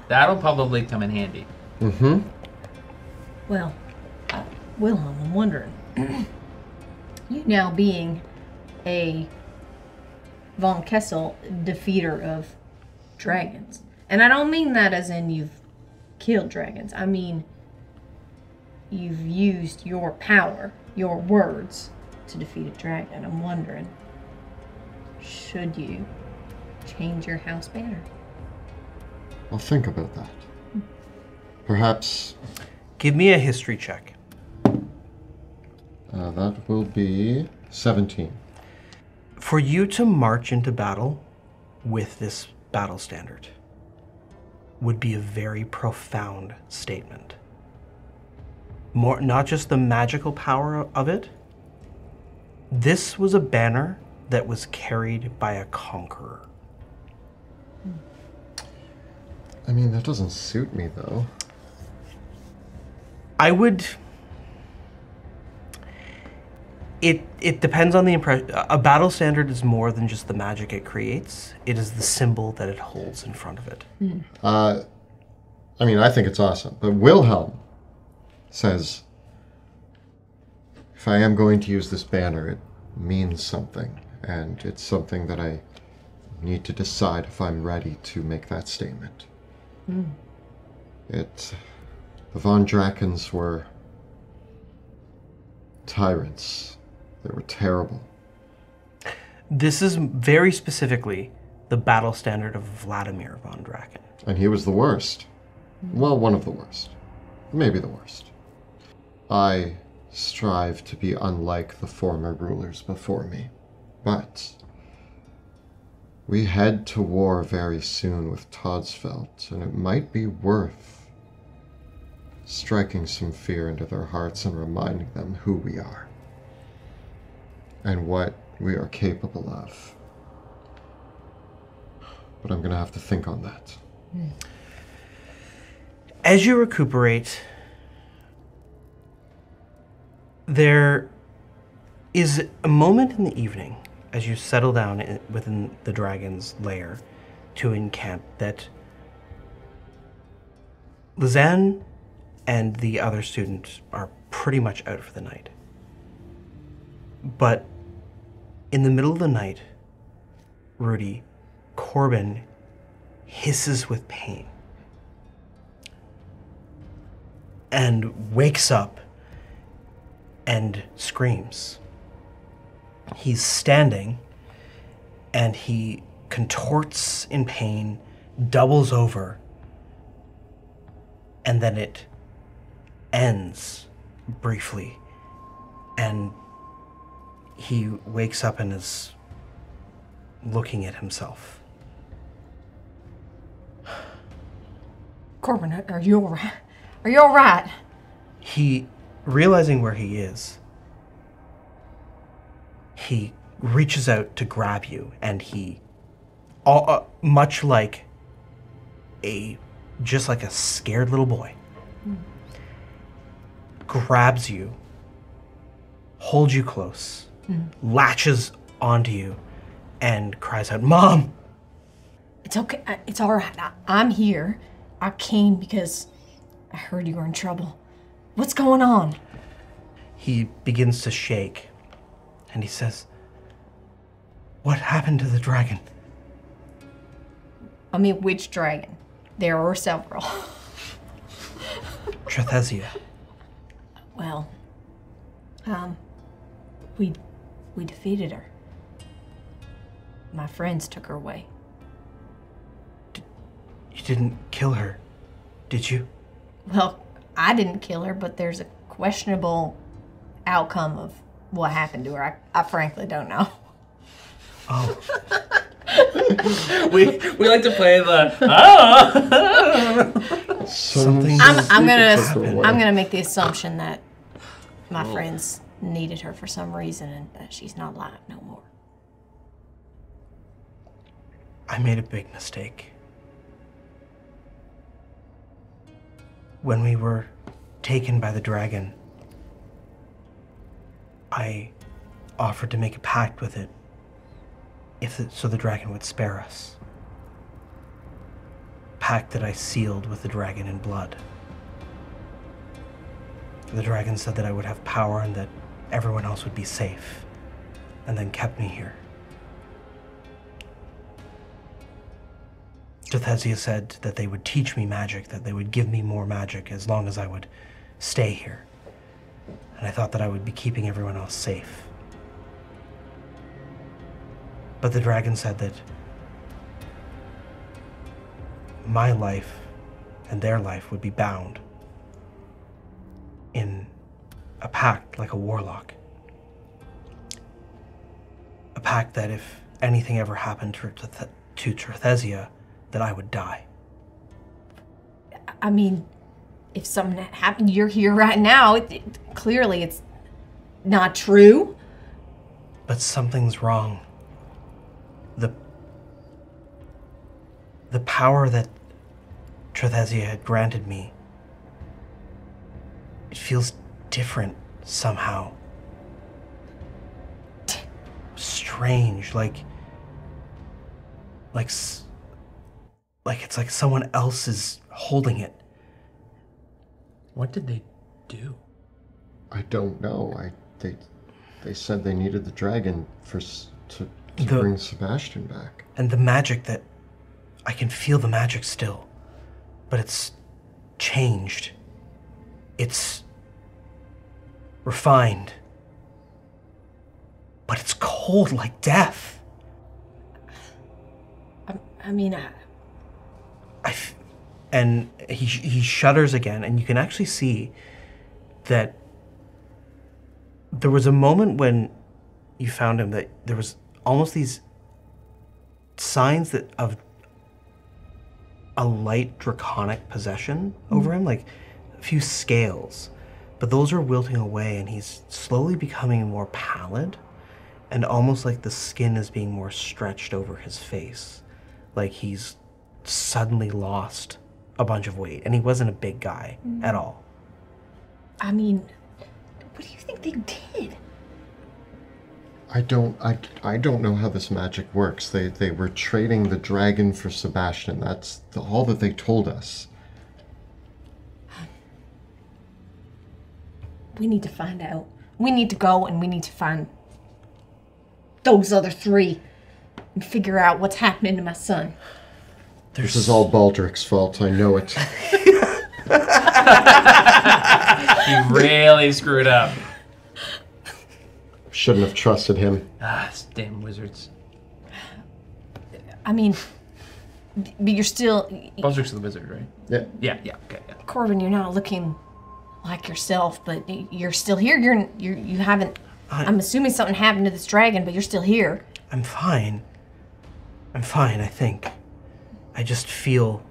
That'll probably come in handy. Mm-hmm. Well, Wilhelm, I'm wondering, you now being a von Kessel defeater of dragons, and I don't mean that as in you've killed dragons. I mean you've used your power, your words, to defeat a dragon. I'm wondering, should you change your house banner? I'll think about that. Perhaps... Give me a history check. that will be 17. For you to march into battle with this battle standard would be a very profound statement. More, not just the magical power of it. This was a banner that was carried by a conqueror. I mean, that doesn't suit me, though. I would... It depends on the impression. A battle standard is more than just the magic it creates. It is the symbol that it holds in front of it. I mean, I think it's awesome. But Wilhelm says, if I am going to use this banner, it means something. And it's something that I need to decide if I'm ready to make that statement. The Von Drakens were tyrants. They were terrible. This is very specifically the battle standard of Vladimir von Draken. And he was the worst. Well, one of the worst. Maybe the worst. I strive to be unlike the former rulers before me. But we head to war very soon with Todsfeld, and it might be worth striking some fear into their hearts and reminding them who we are and what we are capable of. But I'm going to have to think on that. As you recuperate, there is a moment in the evening as you settle down within the dragon's lair to encamp that Lizanne and the other students are pretty much out for the night. But in the middle of the night, Rudy, Corbin hisses with pain and wakes up and screams. He's standing and he contorts in pain, doubles over, and then it ends briefly, and he wakes up and is looking at himself. Corbin, are you all right? Are you all right? He, realizing where he is, he reaches out to grab you, and he, much like just like a scared little boy, grabs you, holds you close, latches onto you, and cries out, "Mom!" It's okay. It's all right. I'm here. I came because I heard you were in trouble. What's going on? He begins to shake, and he says, "What happened to the dragon?" I mean, which dragon? There are several. Trethesia. Well, we defeated her. My friends took her away. You didn't kill her, did you? Well, I didn't kill her, but there's a questionable outcome of what happened to her. I frankly don't know. Oh. we like to play the Something. I'm gonna make the assumption that my friends needed her for some reason and that she's not alive no more. I made a big mistake. When we were taken by the dragon, I offered to make a pact with it so the dragon would spare us. Pact that I sealed with the dragon in blood. The dragon said that I would have power and that everyone else would be safe, and then kept me here. Trethesia said that they would teach me magic, that they would give me more magic as long as I would stay here. And I thought that I would be keeping everyone else safe. But the dragon said that my life and their life would be bound in a pact like a warlock. A pact that if anything ever happened to Trethesia, that I would die. I mean, if something happened, you're here right now. Clearly, it's not true. But something's wrong. The power that Trethesia had granted me, it feels different somehow. Strange, like it's like someone else is holding it. What did they do? I don't know. They said they needed the dragon to bring Sebastian back. And the magic that I can feel the magic still, but it's changed. It's refined, but it's cold like death. And he shudders again, and you can actually see that there was a moment when you found him that there was almost these signs of a light draconic possession over him, like a few scales, but those are wilting away, and he's slowly becoming more pallid, and almost like the skin is being more stretched over his face, like he's suddenly lost a bunch of weight, and he wasn't a big guy at all. I mean, what do you think they did? I don't know how this magic works. They were trading the dragon for Sebastian. That's all that they told us. We need to find out. We need to go and we need to find those other three and figure out what's happening to my son. This is all Baldric's fault. I know it. You really screwed up. Shouldn't have trusted him. These damn wizards. I mean, but you're still... Baldric's the wizard, right? Yeah. Yeah, okay, yeah. Corbin, you're not looking like yourself, but you're still here. You haven't... I'm assuming something happened to this dragon, but you're still here. I'm fine. I think. I just feel...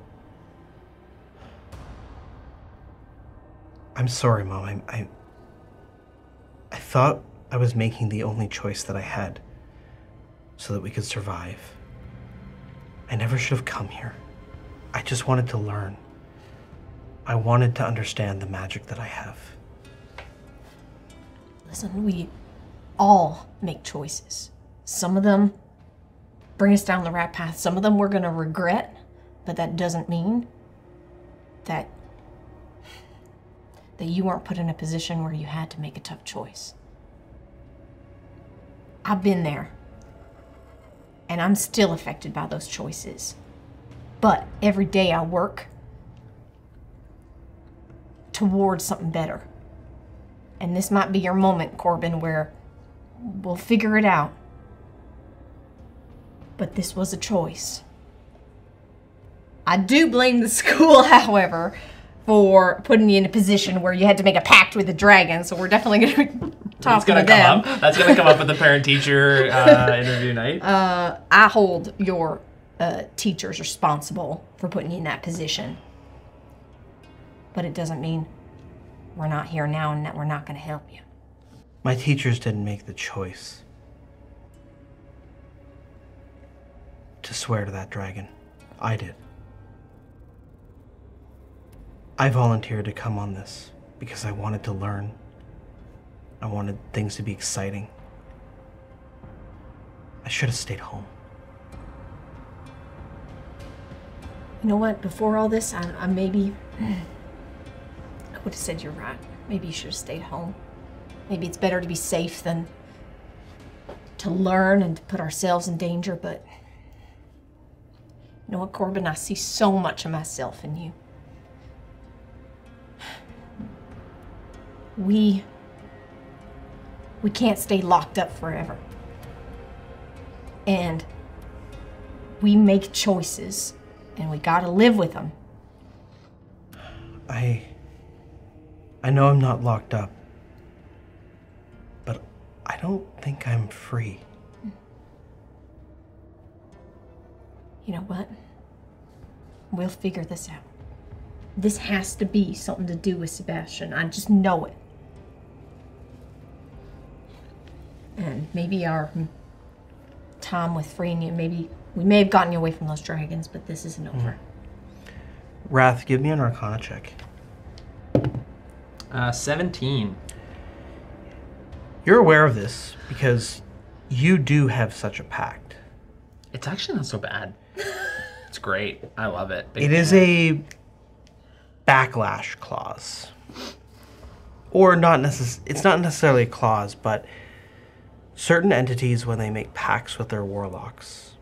I'm sorry, Mom. I thought I was making the only choice that I had so that we could survive. I never should have come here. I just wanted to learn. I wanted to understand the magic that I have. Listen, we all make choices. Some of them bring us down the right path. Some of them we're going to regret, but that doesn't mean that you weren't put in a position where you had to make a tough choice. I've been there, and I'm still affected by those choices. But every day I work towards something better. And this might be your moment, Corbin, where we'll figure it out. But this was a choice. I do blame the school, however, for putting you in a position where you had to make a pact with the dragon, so we're definitely going to be talking to them. That's going to come up at the parent-teacher interview night. I hold your teachers responsible for putting you in that position. But it doesn't mean we're not here now and that we're not going to help you. My teachers didn't make the choice to swear to that dragon. I did. I volunteered to come on this because I wanted to learn. I wanted things to be exciting. I should have stayed home. You know what? Before all this, I maybe... I would have said you're right. Maybe you should have stayed home. Maybe it's better to be safe than to learn and to put ourselves in danger, but... You know what, Corbin? I see so much of myself in you. We can't stay locked up forever. And we make choices, and we gotta live with them. I know I'm not locked up, but I don't think I'm free. You know what? We'll figure this out. This has to be something to do with Sebastian. I just know it. And maybe our time with Frenia, maybe we may have gotten you away from those dragons, but this isn't over. Wrath, give me an Arcana check. 17. You're aware of this because you do have such a pact. It's actually not so bad. It's great. I love it. It is a backlash clause. Or it's not necessarily a clause, but certain entities, when they make pacts with their warlocks,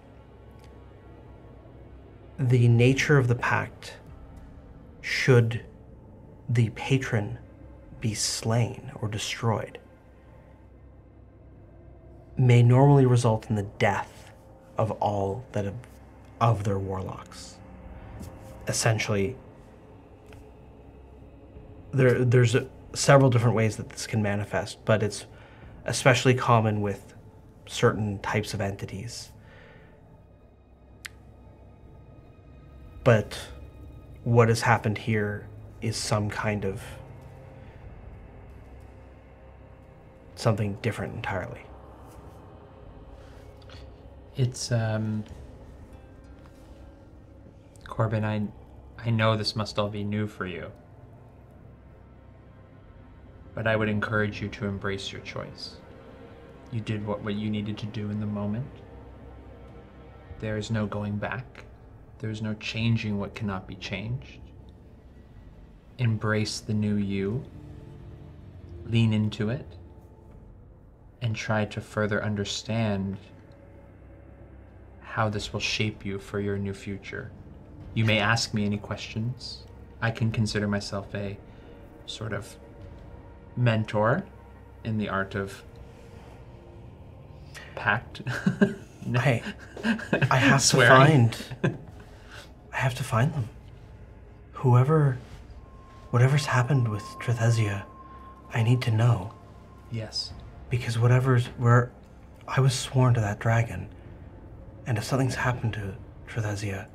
the nature of the pact, should the patron be slain or destroyed, may normally result in the death of all of their warlocks. Essentially, there's several different ways that this can manifest, but it's especially common with certain types of entities. But what has happened here is some kind of something different entirely. It's, Corbin, I know this must all be new for you, but I would encourage you to embrace your choice. You did what you needed to do in the moment. There is no going back. There is no changing what cannot be changed. Embrace the new you. Lean into it. And try to further understand how this will shape you for your new future. You may ask me any questions. I can consider myself a sort of mentor in the art of pact. No. I have Swearing. I have to find them. Whatever's happened with Trethesia, I need to know. Yes. Because I was sworn to that dragon, and if something's happened to Trethesia,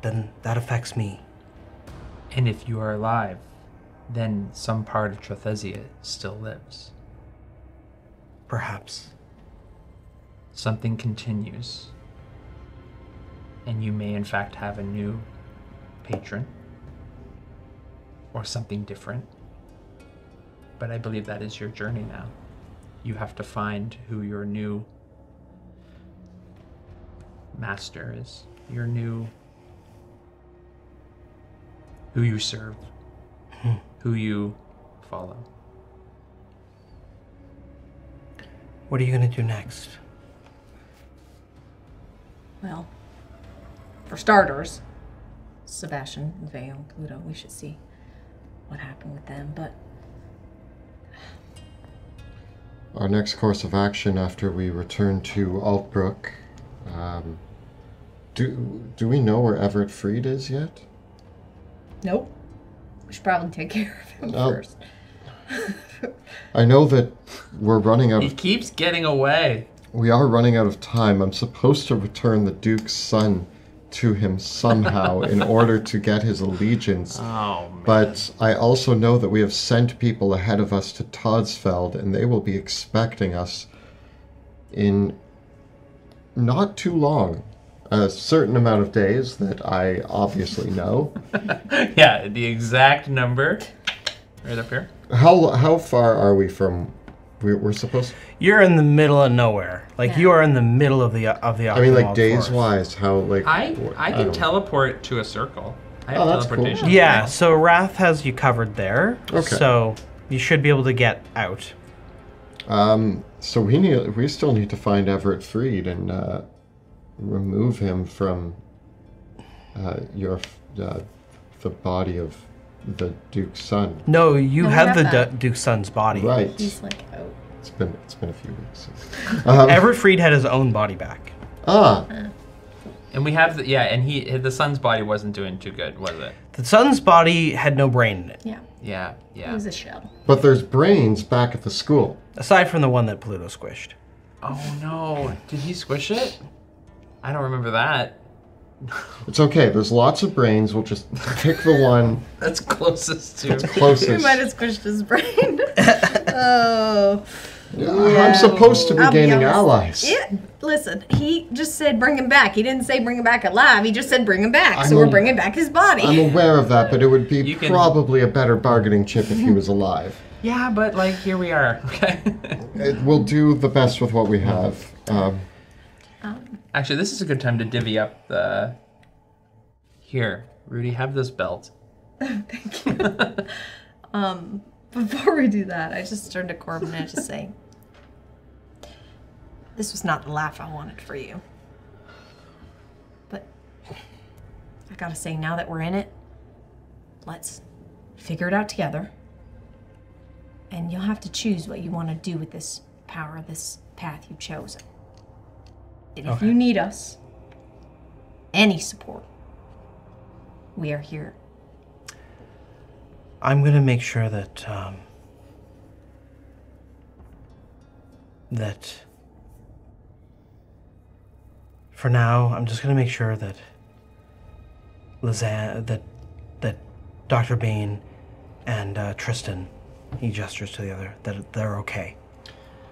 then that affects me. And if you are alive, then some part of Trethesia still lives. Perhaps. Something continues, and you may in fact have a new patron, or something different. But I believe that is your journey now. You have to find who your new master is, who you serve, who you follow. What are you going to do next? Well, for starters, Sebastian, Vale, Pluto, we should see what happened with them, but our next course of action after we return to Altbrook, do we know where Everett Freed is yet? nope. We should probably take care of him first. I know that we're running out He of... keeps getting away. We are running out of time. I'm supposed to return the Duke's son to him somehow in order to get his allegiance. Oh, man. But I also know that we have sent people ahead of us to Todsfeld, and they will be expecting us in not too long. A certain amount of days that I obviously know. Yeah, the exact number. Right up here. How far are we from... We're supposed to... You're in the middle of nowhere. Like, you are in the middle of the I mean, like, days-wise, how, like... I can don't know. teleport to a circle. I have that's cool. teleportation. Yeah, so Wrath has you covered there. Okay. So you should be able to get out. So we still need to find Everett Freed and remove him from the body of the Duke's son. No, you No, we have have the that. Duke's son's body. Right. he's like out. It's been a few weeks. Everett Freed had his own body back. And we have the son's body wasn't doing too good, was it? The son's body had no brain in it, Yeah, it Yeah. was a shell. But there's brains back at the school. aside from the one that Pluto squished. Oh no! Did he squish it? I don't remember that. It's okay. There's lots of brains. We'll just pick the one That's closest to. We closest. might have squished his brain. Oh. I'm supposed to be I'll be gaining honest. allies. Yeah, listen, he just said bring him back. He didn't say bring him back alive. He just said bring him back. I'm So we're a- bringing back his body. I'm aware of that, but it would be You can- probably a better bargaining chip if he was alive. Yeah, but like here we are. Okay. We'll do the best with what we have. Actually, this is a good time to divvy up the. Here, Rudy, have this belt. Thank you. Before we do that, I just turned to Corbin and I just say, this was not the laugh I wanted for you. But I gotta say, now that we're in it, let's figure it out together. And you'll have to choose what you want to do with this power, this path you've chosen. And if you need us, any support, we are here. I'm gonna make sure that that for now, I'm just gonna make sure that that Dr. Bain and Tristan, he gestures to the other, that they're okay.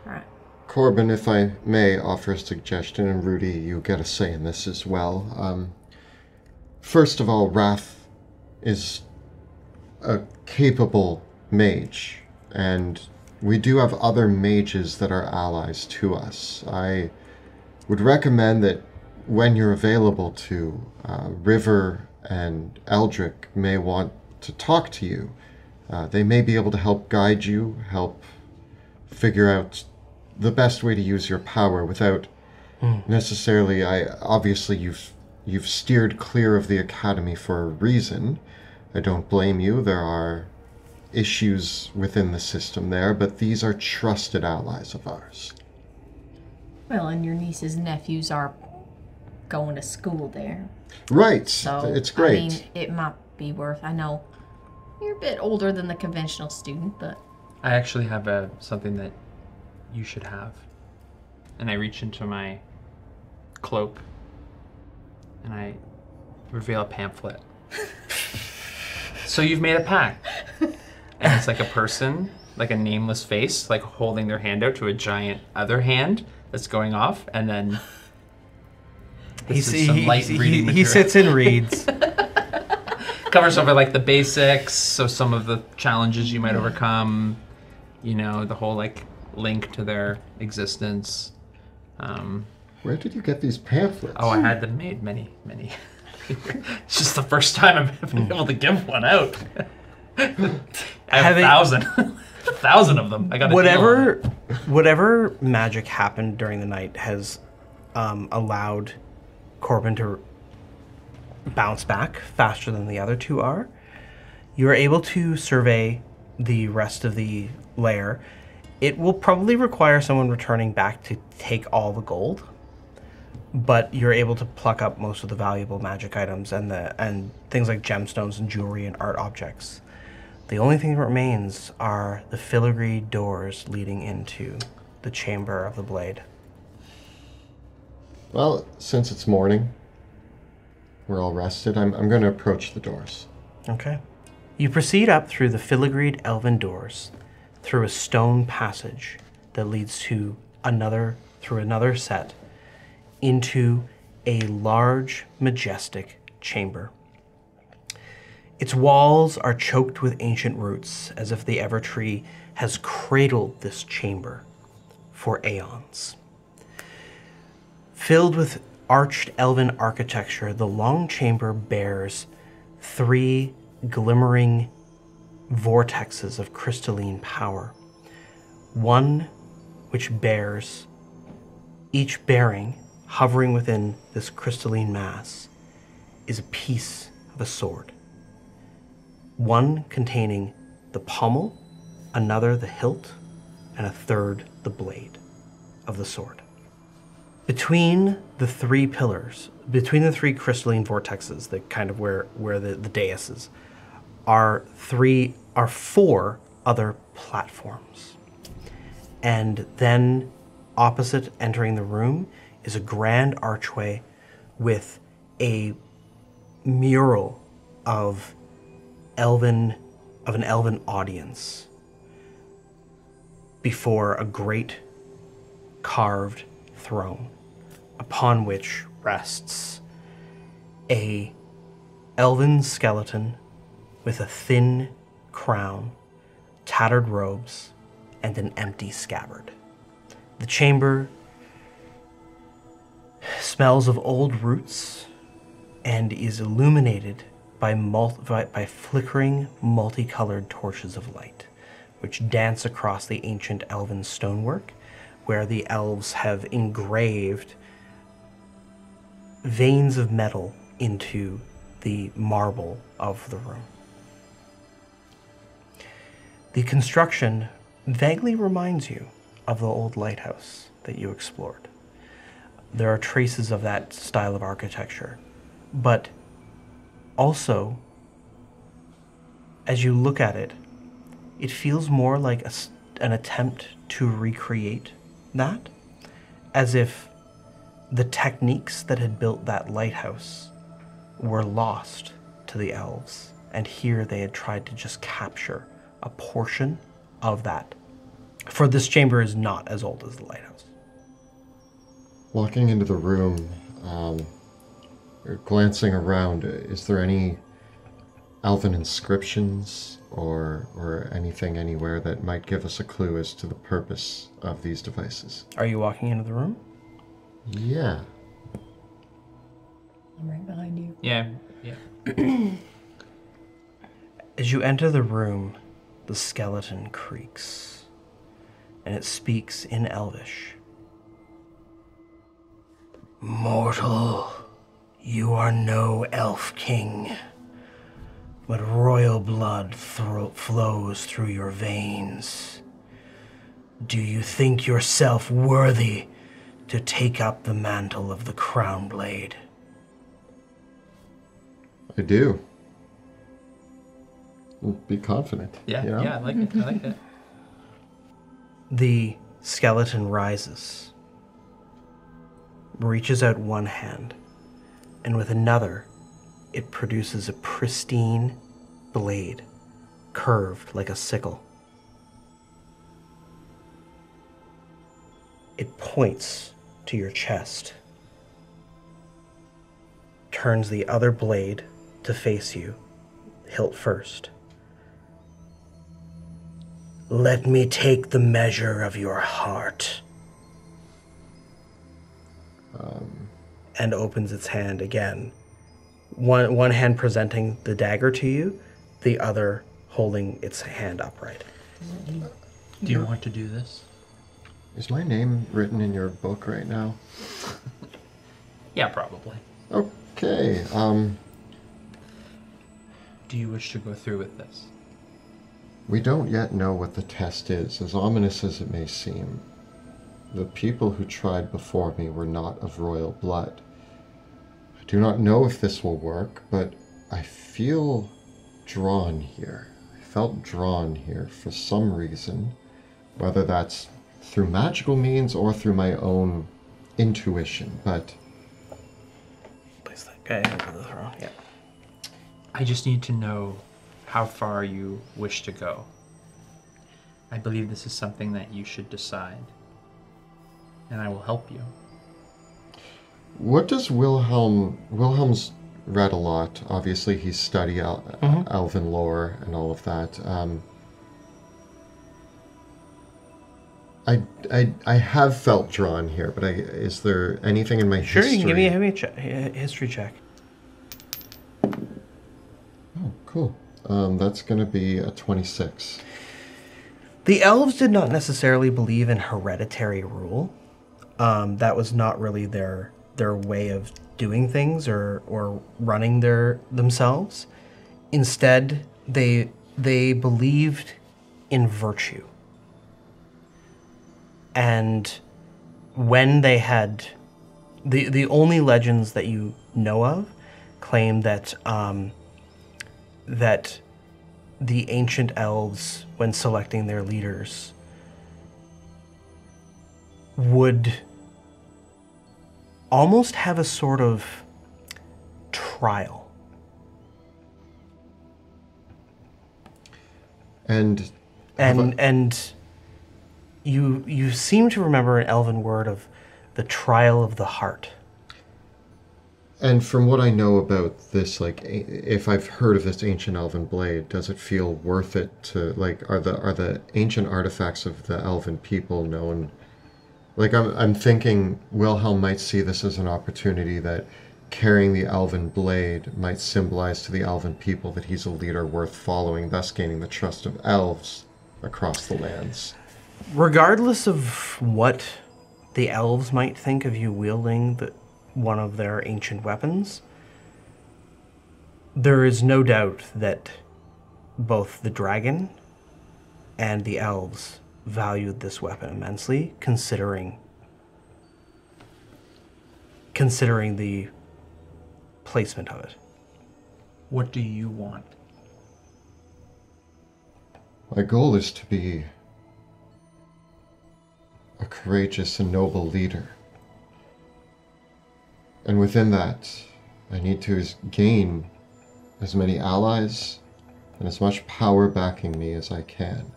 All right. Corbin, if I may offer a suggestion, and Rudy, you get a say in this as well. First of all, Wrath is a capable mage, and we do have other mages that are allies to us. I would recommend that when you're available to, River and Eldrick may want to talk to you. They may be able to help guide you, help figure out the best way to use your power without necessarily. Obviously you've steered clear of the academy for a reason. I don't blame you. There are issues within the system there, but these are trusted allies of ours. Well, and your nieces and nephews are going to school there. Right. So It's great. I mean, it might be worth. I know you're a bit older than the conventional student, but I actually have something that you should have. And I reach into my cloak and I reveal a pamphlet. So you've made a pact. And it's like a person, like a nameless face, like holding their hand out to a giant other hand that's going off, and then this is some light reading he material. sits and reads. Covers over like the basics, so some of the challenges you might overcome, you know, the whole like link to their existence. Where did you get these pamphlets? Oh, I had them made many. It's just the first time I've been able to give one out. I have 1,000. 1,000 of them. I got whatever magic happened during the night has allowed Corbin to bounce back faster than the other two are. You are able to survey the rest of the lair. It will probably require someone returning back to take all the gold, but you're able to pluck up most of the valuable magic items and things like gemstones and jewelry and art objects. The only thing that remains are the filigree doors leading into the chamber of the blade. Well, since it's morning, we're all rested, I'm going to approach the doors. Okay. You proceed up through the filigreed elven doors, through a stone passage that leads to another set, into a large, majestic chamber. Its walls are choked with ancient roots, as if the Evertree has cradled this chamber for aeons. Filled with arched elven architecture, the long chamber bears 3 glimmering vortexes of crystalline power. One which bears, each bearing, hovering within this crystalline mass, is a piece of a sword. One containing the pommel, another the hilt, and a third the blade of the sword. Between the 3 pillars, between the 3 crystalline vortexes, that kind of where the dais is, are 4 other platforms. And then opposite entering the room is a grand archway with a mural of an elven audience before a great carved throne upon which rests a elven skeleton with a thin crown, tattered robes, and an empty scabbard. The chamber smells of old roots and is illuminated by flickering, multicolored torches of light, which dance across the ancient elven stonework, where the elves have engraved veins of metal into the marble of the room. The construction vaguely reminds you of the old lighthouse that you explored. There are traces of that style of architecture, but also, as you look at it, it feels more like an attempt to recreate that, as if the techniques that had built that lighthouse were lost to the elves, and here they had tried to just capture a portion of that. For this chamber is not as old as the lighthouse. Walking into the room, glancing around, is there any elven inscriptions or anything anywhere that might give us a clue as to the purpose of these devices? Are you walking into the room? Yeah. I'm right behind you. Yeah. As you enter the room, the skeleton creaks, and it speaks in Elvish. Mortal, you are no elf king, but royal blood flows through your veins. Do you think yourself worthy to take up the mantle of the Crown Blade? I do. Be confident. Yeah, you know? yeah, I like it. I like it. The skeleton rises, reaches out one hand, and with another, it produces a pristine blade, curved like a sickle. It points to your chest, turns the other blade to face you, hilt first. Let me take the measure of your heart. And opens its hand again. One hand presenting the dagger to you, the other holding its hand upright. Do you want to do this? Is my name written in your book right now? Yeah, probably. Okay, Do you wish to go through with this? we don't yet know what the test is, as ominous as it may seem. The people who tried before me were not of royal blood. I do not know if this will work, but I feel drawn here. I felt drawn here for some reason, whether that's through magical means or through my own intuition, but... Place that guy over the throne, yeah. I just need to know how far you wish to go. I believe this is something that you should decide, and I will help you. What does Wilhelm's read a lot. Obviously, he's studied elven lore and all of that. I have felt drawn here, but is there anything in my history? Sure, you can give me a history check. Oh, cool. That's going to be a 26. The elves did not necessarily believe in hereditary rule. That was not really their way of doing things or running themselves. Instead, they believed in virtue. And when they had the only legends that you know of claim that that the ancient elves, when selecting their leaders, would almost have a sort of trial. And you seem to remember an elven word of the trial of the heart. And from what I know about this, like, if I've heard of this ancient elven blade, does it feel worth it to, like, are the ancient artifacts of the elven people known? Like, I'm thinking Wilhelm might see this as an opportunity that carrying the elven blade might symbolize to the elven people that he's a leader worth following, thus gaining the trust of elves across the lands. Regardless of what the elves might think of you wielding one of their ancient weapons, there is no doubt that both the dragon and the elves valued this weapon immensely, considering the placement of it. What do you want? My goal is to be a courageous and noble leader. And within that, I need to gain as many allies and as much power backing me as I can.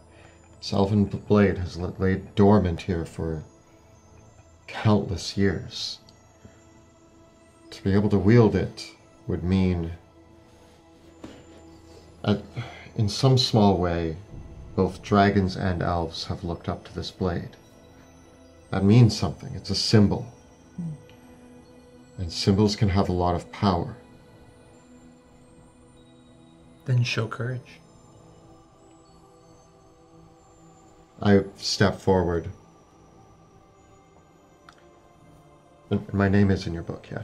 This elven blade has laid dormant here for countless years. To be able to wield it would mean, in some small way, both dragons and elves have looked up to this blade. That means something. It's a symbol. And symbols can have a lot of power. Then show courage. I step forward. And my name is in your book, yeah?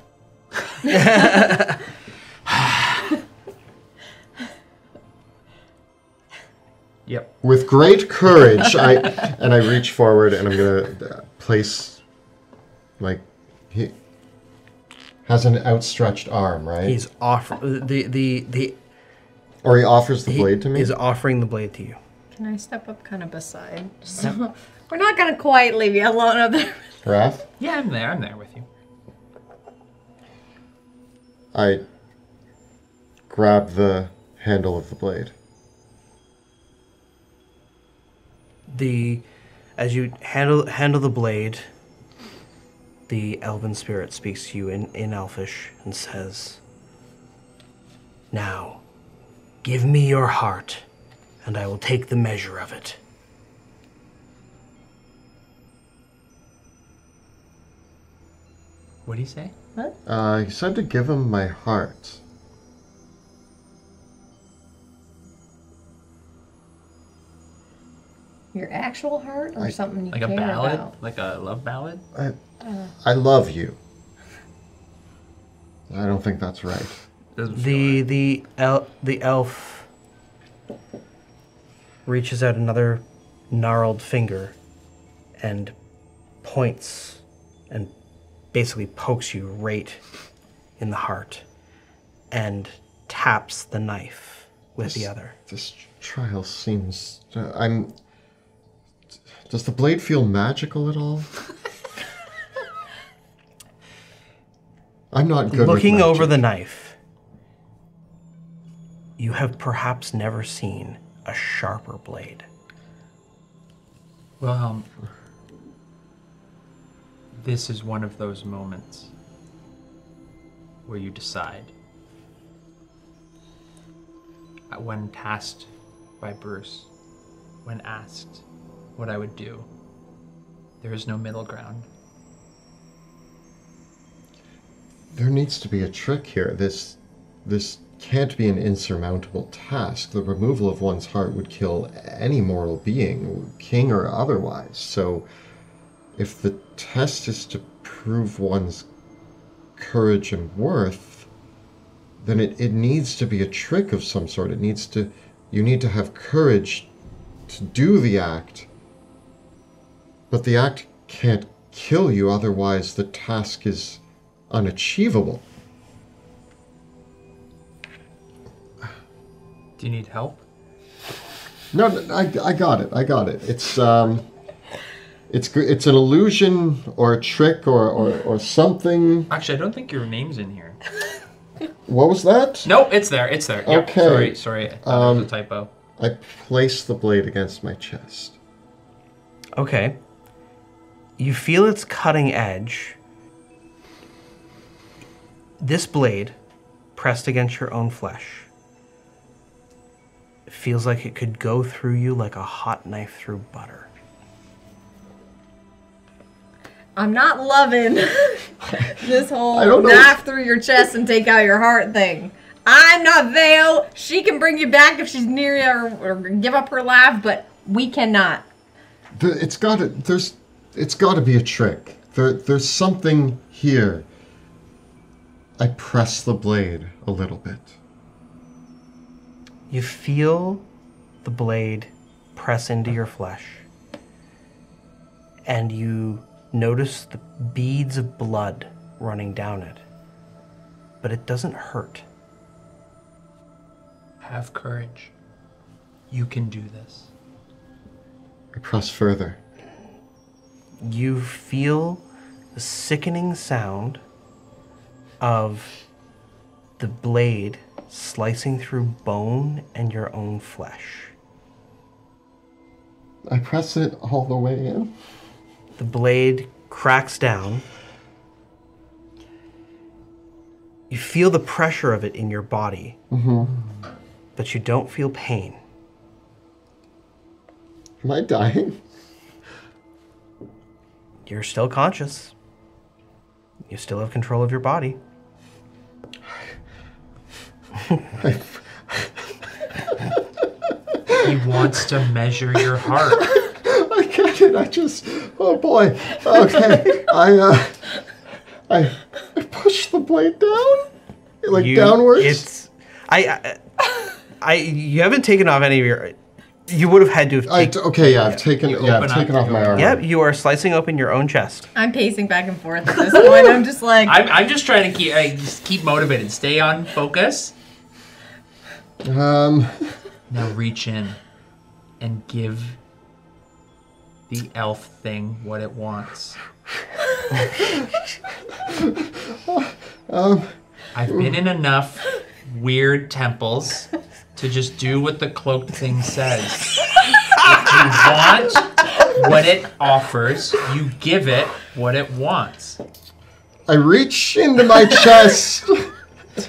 Yep. With great courage, I reach forward and I'm gonna place, like, he has an outstretched arm, right? He's offering Or he offers the blade to me? He's offering the blade to you. Can I step up kind of beside? So we're not going to quite leave you alone up there. Raph? Yeah, I'm there with you. I grab the handle of the blade. As you handle the blade, the elven spirit speaks to you in Elfish and says, "Now, give me your heart, and I will take the measure of it." What do you say? What? He said to give him my heart. Your actual heart or something you Like care a ballad? about? Like a love ballad? I love you. I don't think that's right. Doesn't feel right. The elf reaches out another gnarled finger and points and basically pokes you right in the heart and taps the knife with the other. This trial seems... Does the blade feel magical at all? I'm not good Looking with over magic. the knife, you have perhaps never seen a sharper blade. Well, this is one of those moments where you decide. When tasked by Bruce, when asked what I would do, there is no middle ground. There needs to be a trick here. This can't be an insurmountable task. The removal of one's heart would kill any mortal being, king or otherwise. So, if the test is to prove one's courage and worth, then it needs to be a trick of some sort. You need to have courage to do the act, but the act can't kill you, otherwise the task is unachievable. Do you need help? No, I got it. It's an illusion or a trick or something. Actually, I don't think your name's in here. What was that? Nope, it's there. It's there. Yep, Okay. Sorry. That was a typo. I place the blade against my chest. Okay. You feel its cutting edge. This blade, pressed against your own flesh, feels like it could go through you like a hot knife through butter. I'm not loving this whole knife through your chest and take out your heart thing. I'm not Vale. She can bring you back if she's near you or give up her life, but we cannot. It's got to be a trick. There's something here. I press the blade a little bit. You feel the blade press into your flesh, and you notice the beads of blood running down it, but it doesn't hurt. Have courage. You can do this. I press further. You feel the sickening sound of the blade slicing through bone and your own flesh. I press it all the way in. The blade cracks down. You feel the pressure of it in your body, but you don't feel pain. Am I dying? You're still conscious. You still have control of your body. He wants to measure your heart. I get it. Oh boy. Okay. I push the blade down, like downwards. You haven't taken off any of your. You would have had to have. I've taken off my armor. Yep, you are slicing open your own chest. I'm pacing back and forth at this point. I'm just like. I'm just trying to keep motivated. Stay on focus. Now reach in and give the elf thing what it wants. I've been in enough weird temples to just do what the cloaked thing says. If you want what it offers, you give it what it wants. I reach into my chest.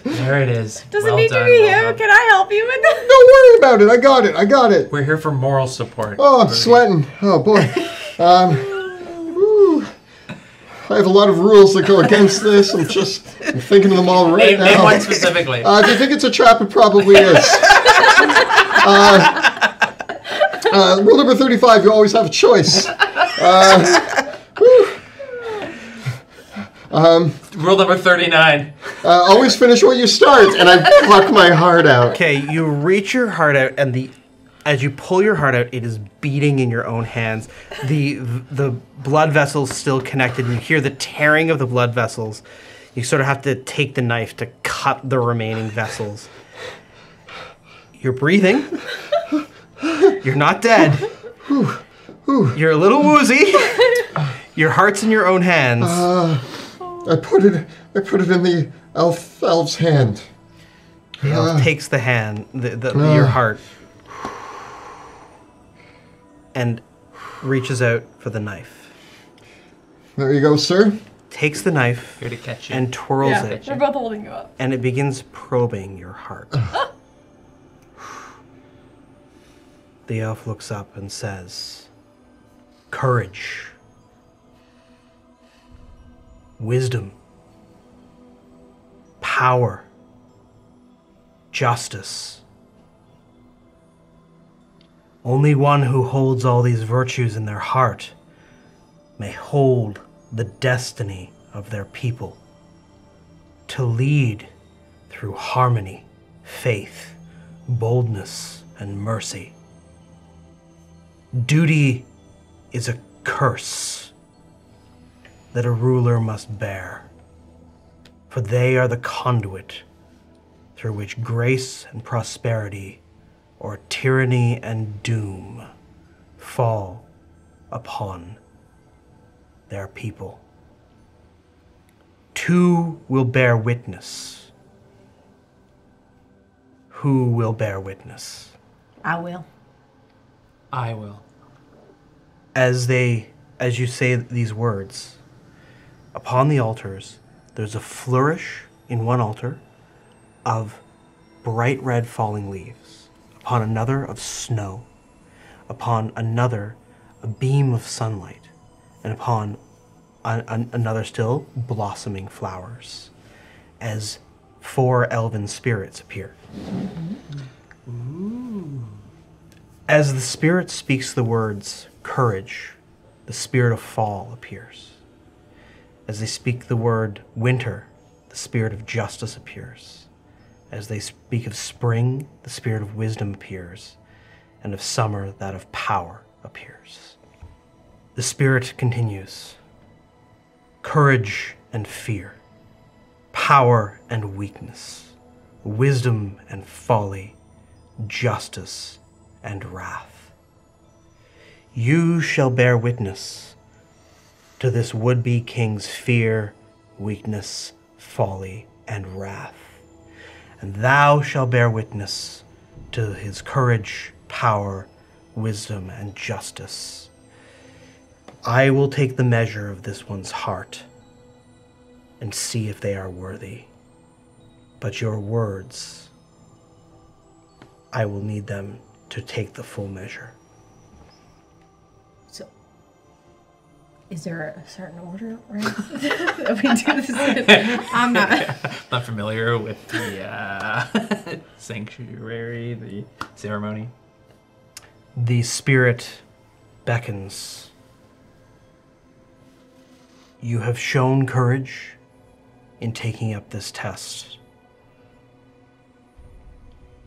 There it is. Does it need to be him? Can I help you with that? Don't worry about it. I got it. We're here for moral support. Oh, I'm sweating. Oh boy. I have a lot of rules that go against this. I'm thinking of them all right now. Name one specifically. If you think it's a trap, it probably is. Rule number 35, you always have a choice. Rule number 39. Always finish what you start, and I pluck my heart out. Okay, you reach your heart out, and as you pull your heart out, it is beating in your own hands. The blood vessels still connected, and you hear the tearing of the blood vessels. You sort of have to take the knife to cut the remaining vessels. You're breathing. You're not dead. You're a little woozy. Your heart's in your own hands. I put it in the elf's hand. The elf takes the hand, your heart, and reaches out for the knife. There you go, sir. Takes the knife Here to catch you. and twirls it, They're both holding you up. and it begins probing your heart. The elf looks up and says, "Courage, wisdom, power, justice. Only one who holds all these virtues in their heart may hold the destiny of their people, to lead through harmony, faith, boldness, and mercy. Duty is a curse that a ruler must bear, for they are the conduit through which grace and prosperity, or tyranny and doom, fall upon their people. Two will bear witness, Who will bear witness? I will. I will. As you say these words, upon the altars, there's a flourish in one altar of bright red falling leaves, upon another of snow, upon another a beam of sunlight, and upon another still blossoming flowers, as 4 elven spirits appear. As the spirit speaks the words courage, the spirit of fall appears. As they speak the word winter, the spirit of justice appears. As they speak of spring, the spirit of wisdom appears, and of summer, that of power appears. The spirit continues. Courage and fear, power and weakness, wisdom and folly, justice and wrath. You shall bear witness to this would-be king's fear, weakness, folly, and wrath. And thou shalt bear witness to his courage, power, wisdom, and justice. I will take the measure of this one's heart and see if they are worthy. But your words, I will need them to take the full measure. So, is there a certain order, right? that we do this in? I'm Not familiar with the sanctuary, the ceremony. The spirit beckons. You have shown courage in taking up this test.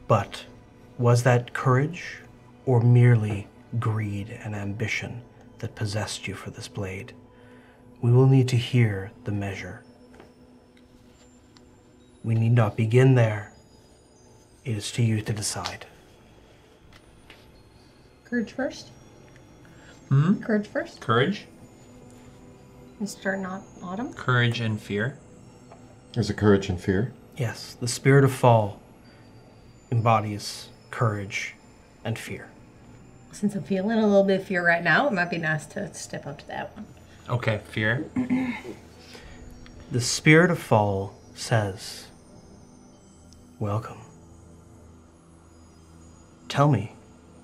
But was that courage or merely greed and ambition that possessed you for this blade? We will need to hear the measure. We need not begin there. It is to you to decide. Courage first? Hmm? Courage first? Courage? Mr. Not Autumn? Courage and fear. There's a courage and fear. Yes, the spirit of fall embodies courage and fear. Since I'm feeling a little bit of fear right now, it might be nice to step up to that one. Okay, fear. The spirit of fall says, welcome. Tell me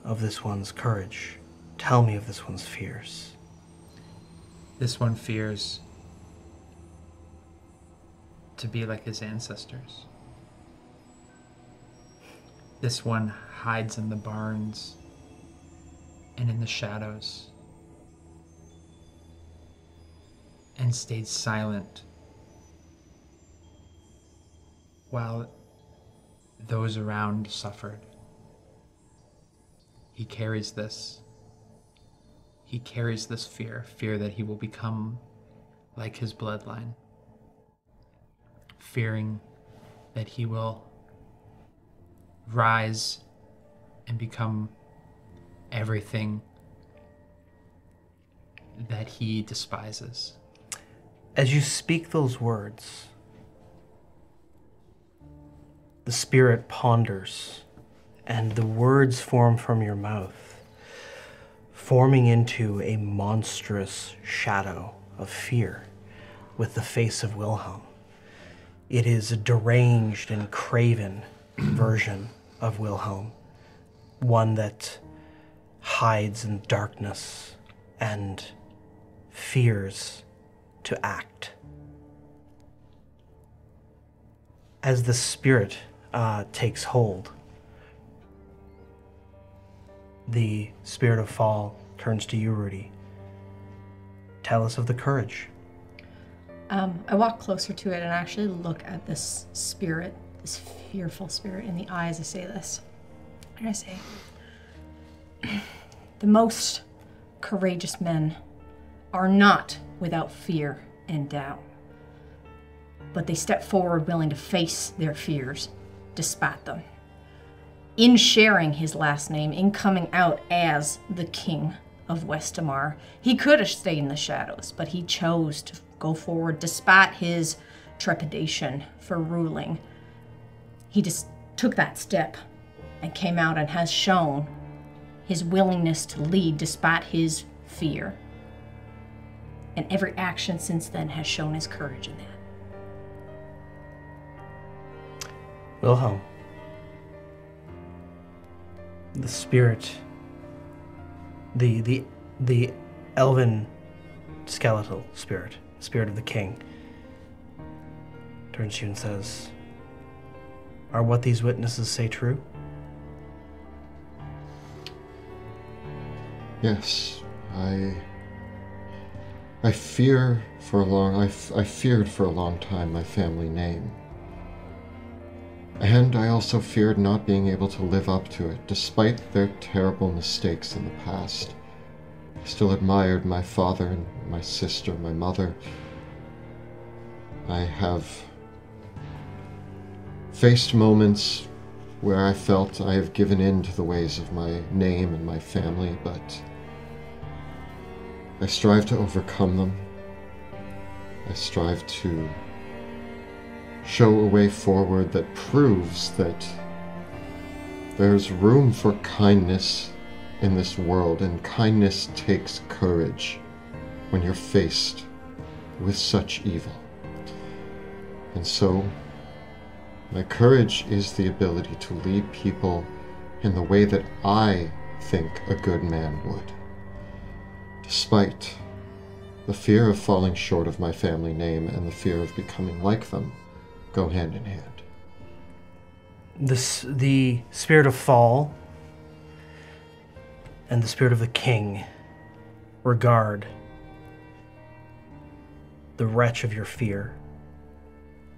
of this one's courage. Tell me of this one's fears. This one fears to be like his ancestors. This one hides in the barns and in the shadows and stayed silent while those around suffered. He carries this. He carries this fear that he will become like his bloodline, fearing that he will rise and become everything that he despises. As you speak those words, the spirit ponders, and the words form from your mouth, forming into a monstrous shadow of fear with the face of Wilhelm. It is a deranged and craven version of Wilhelm, one that hides in darkness and fears to act. As the spirit takes hold, the spirit of fall turns to you, Rudy. Tell us of the courage. I walk closer to it and actually look at this spirit, this fearful spirit in the eyes. I say this. And I say, the most courageous men are not without fear and doubt, but they step forward willing to face their fears despite them. In sharing his last name, in coming out as the King of Westamar, he could have stayed in the shadows, but he chose to go forward despite his trepidation for ruling. He just took that step and came out and has shown his willingness to lead despite his fear. And every action since then has shown his courage in that. Wilhelm, the spirit, the elven skeletal spirit of the king, turns to you and says, "Are what these witnesses say true?" Yes, I feared for a long time my family name. And I also feared not being able to live up to it, despite their terrible mistakes in the past. I still admired my father and my sister, my mother. I have faced moments where I felt I have given in to the ways of my name and my family, but I strive to overcome them. I strive to show a way forward that proves that there's room for kindness in this world, and kindness takes courage when you're faced with such evil. And so, my courage is the ability to lead people in the way that I think a good man would, despite the fear of falling short of my family name and the fear of becoming like them. Go hand in hand. The spirit of fall and the spirit of the king regard the wretch of your fear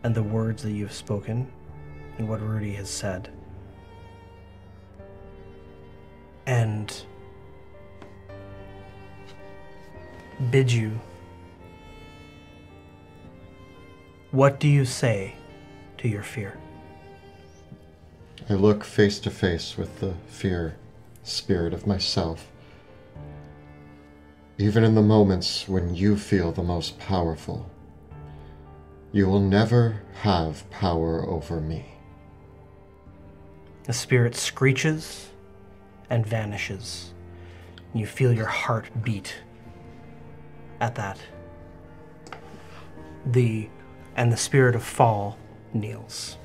and the words that you've spoken and what Rudy has said, and bid you, what do you say to your fear? I look face to face with the fear spirit of myself. Even in the moments when you feel the most powerful, you will never have power over me. The spirit screeches and vanishes. You feel your heart beat at that. And the spirit of fall kneels.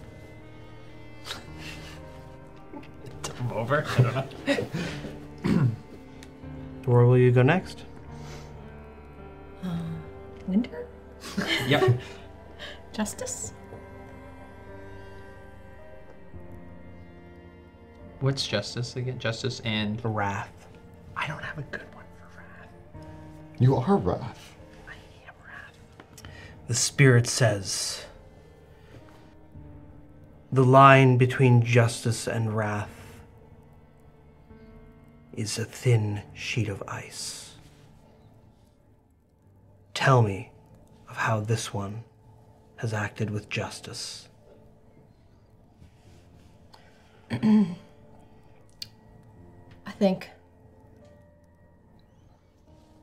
Tip him over? I don't know. Where will you go next? Winter? Yep. Justice? What's justice again? Justice and... Wrath. I don't have a good one for Wrath. You are Wrath. I am Wrath. The spirit says, the line between justice and wrath is a thin sheet of ice. Tell me of how this one has acted with justice. I think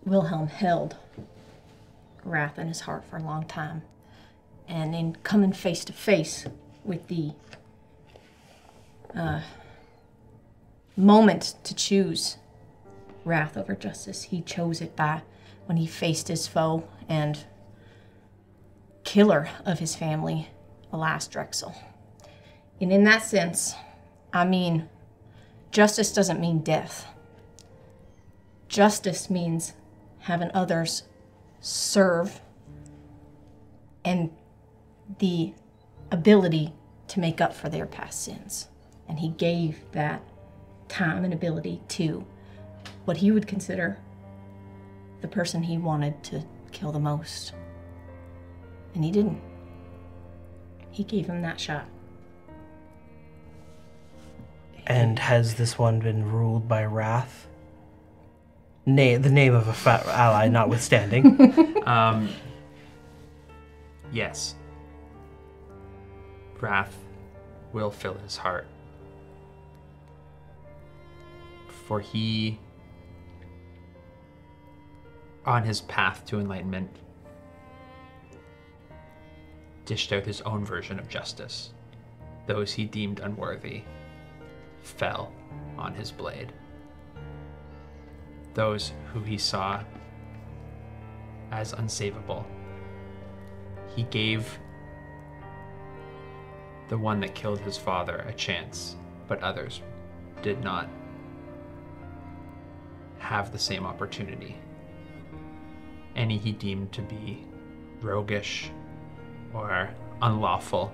Wilhelm held wrath in his heart for a long time. And in coming face to face with the moment to choose wrath over justice, he chose it by when he faced his foe and killer of his family, Alas Drexel. And in that sense, I mean, justice doesn't mean death. Justice means having others serve and the ability to make up for their past sins. And he gave that time and ability to what he would consider the person he wanted to kill the most. And he didn't. He gave him that shot. And has this one been ruled by wrath? The name of a ally notwithstanding. Yes. Wrath will fill his heart. For he, on his path to enlightenment, dished out his own version of justice. those he deemed unworthy fell on his blade. Those who he saw as unsavable, he gave the one that killed his father a chance, but others did not have the same opportunity. Any he deemed to be roguish or unlawful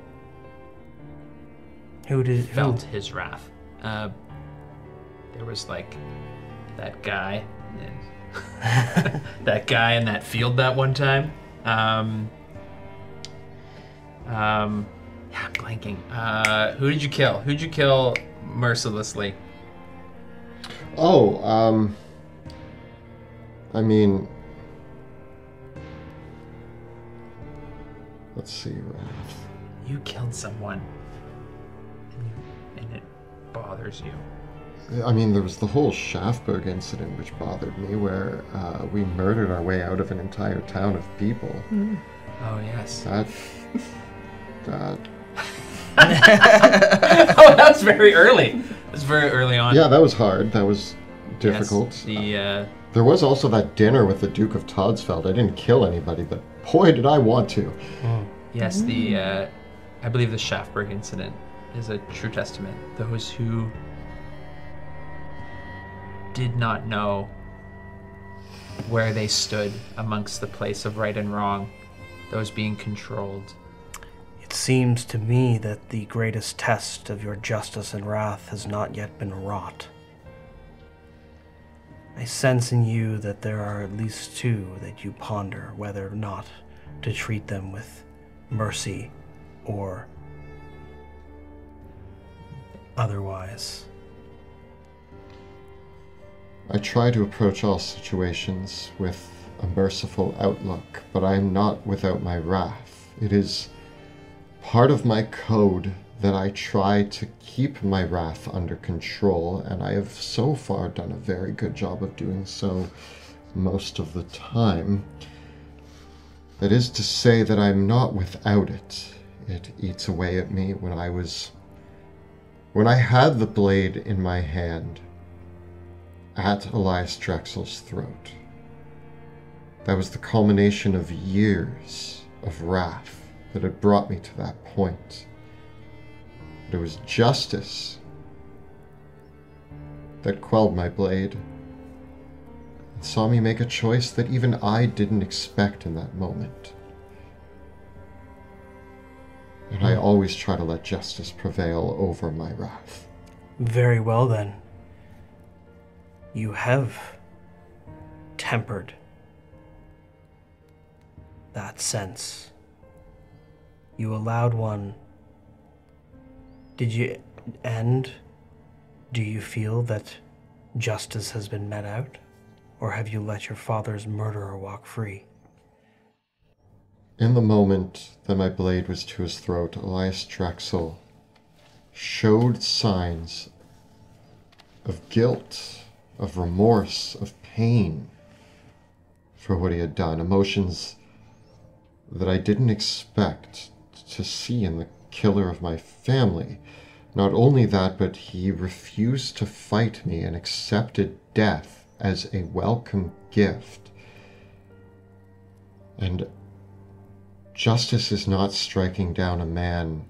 felt his wrath. There was like that guy, that guy in that field that one time. I'm blanking. Who did you kill? Who'd you kill mercilessly? Oh, I mean, let's see, Wrath. You killed someone, and it bothers you. I mean, there was the whole Schafberg incident, which bothered me, where we murdered our way out of an entire town of people. Oh, yes. That. Oh, that was very early. It was very early on. Yeah, that was hard. That was difficult. Yes, there was also that dinner with the Duke of Todsfeld. I didn't kill anybody, but boy, did I want to. Yes, I believe the Schafberg incident is a true testament. Those who did not know where they stood amongst the place of right and wrong, those being controlled. It seems to me that the greatest test of your justice and wrath has not yet been wrought. I sense in you that there are at least two that you ponder whether or not to treat them with mercy or otherwise. I try to approach all situations with a merciful outlook, but I am not without my wrath. It is part of my code that I try to keep my wrath under control, and I have so far done a very good job of doing so most of the time. That is to say that I'm not without it. It eats away at me when I had the blade in my hand at Elias Drexel's throat. That was the culmination of years of wrath that had brought me to that point. But it was justice that quelled my blade and saw me make a choice that even I didn't expect in that moment. And I always try to let justice prevail over my wrath. Very well then. You have tempered that sense. You allowed one. Did you end? Do you feel that justice has been met out? Or have you let your father's murderer walk free? In the moment that my blade was to his throat, Elias Drexel showed signs of guilt, of remorse, of pain for what he had done. Emotions that I didn't expect to see in the killer of my family. Not only that, but he refused to fight me and accepted death as a welcome gift. And justice is not striking down a man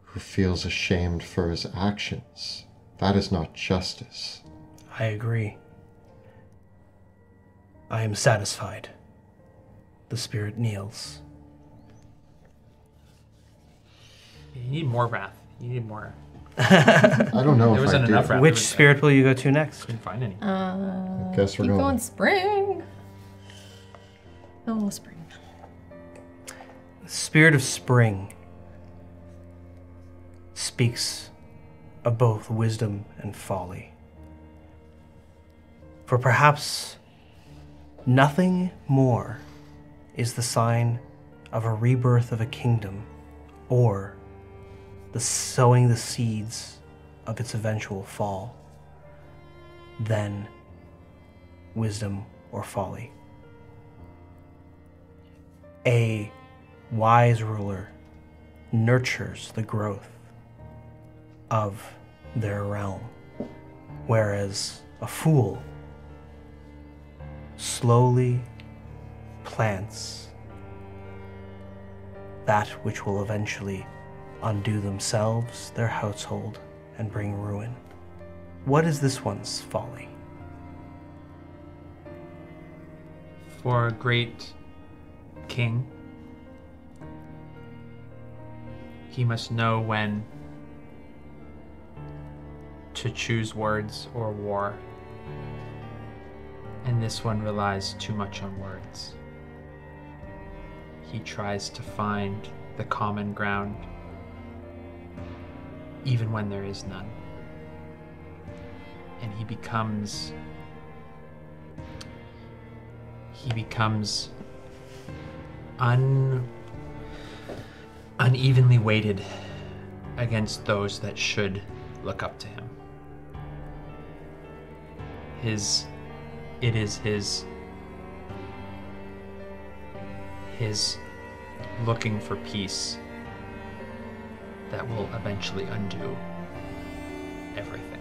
who feels ashamed for his actions. That is not justice. I agree. I am satisfied. The spirit kneels. You need more wrath. You need more. I don't know There if I wasn't do. enough wrath. Which spirit will you go to next? Couldn't find any. I guess we're Keep going. going spring. Oh, spring. The spirit of spring speaks of both wisdom and folly. For perhaps nothing more is the sign of a rebirth of a kingdom or the sowing the seeds of its eventual fall than wisdom or folly. A wise ruler nurtures the growth of their realm, whereas a fool slowly plants that which will eventually undo themselves, their household, and bring ruin. What is this one's folly? For a great king, he must know when to choose words or war. And this one relies too much on words. He tries to find the common ground, even when there is none. And he becomes unevenly weighted against those that should look up to him. It is his looking for peace that will eventually undo everything.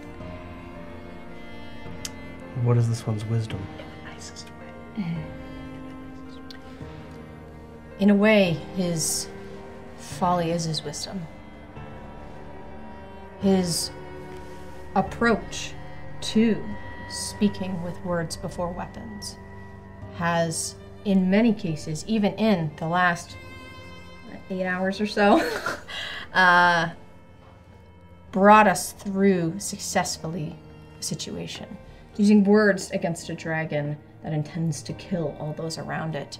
What is this one's wisdom? In the nicest way. In a way, his folly is his wisdom. His approach to speaking with words before weapons has, in many cases, even in the last 8 hours or so, brought us through successfully a situation. Using words against a dragon that intends to kill all those around it.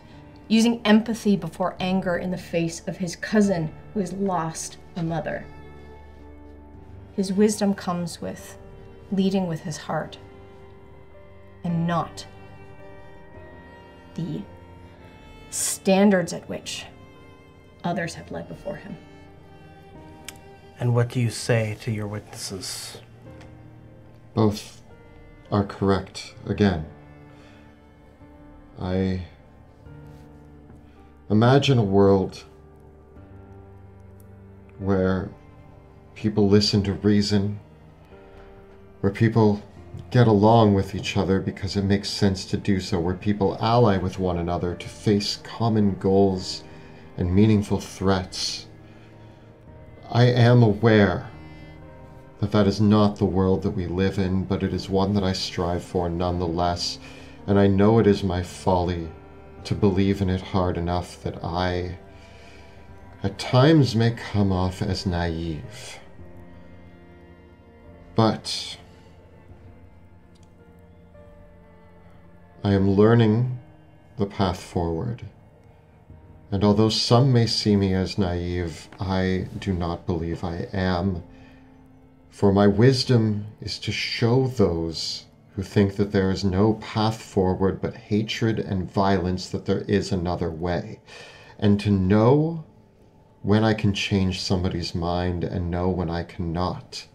Using empathy before anger in the face of his cousin who has lost a mother. His wisdom comes with leading with his heart and not the standards at which others have led before him. And what do you say to your witnesses? Both are correct again. I imagine a world where people listen to reason, where people get along with each other because it makes sense to do so, where people ally with one another to face common goals and meaningful threats. I am aware that that is not the world that we live in, but it is one that I strive for nonetheless, and I know it is my folly to believe in it hard enough that I, at times, may come off as naive. But I am learning the path forward, and although some may see me as naive, I do not believe I am. For my wisdom is to show those who think that there is no path forward but hatred and violence that there is another way, and to know when I can change somebody's mind and know when I cannot,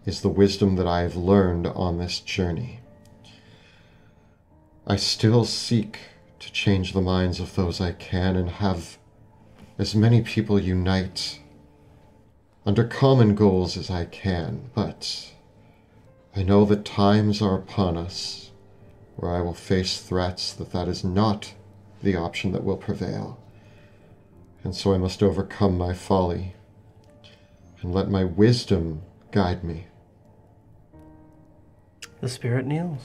is the wisdom that I have learned on this journey. I still seek to change the minds of those I can and have as many people unite under common goals as I can, but I know that times are upon us where I will face threats that is not the option that will prevail. And so I must overcome my folly and let my wisdom guide me. The spirit kneels.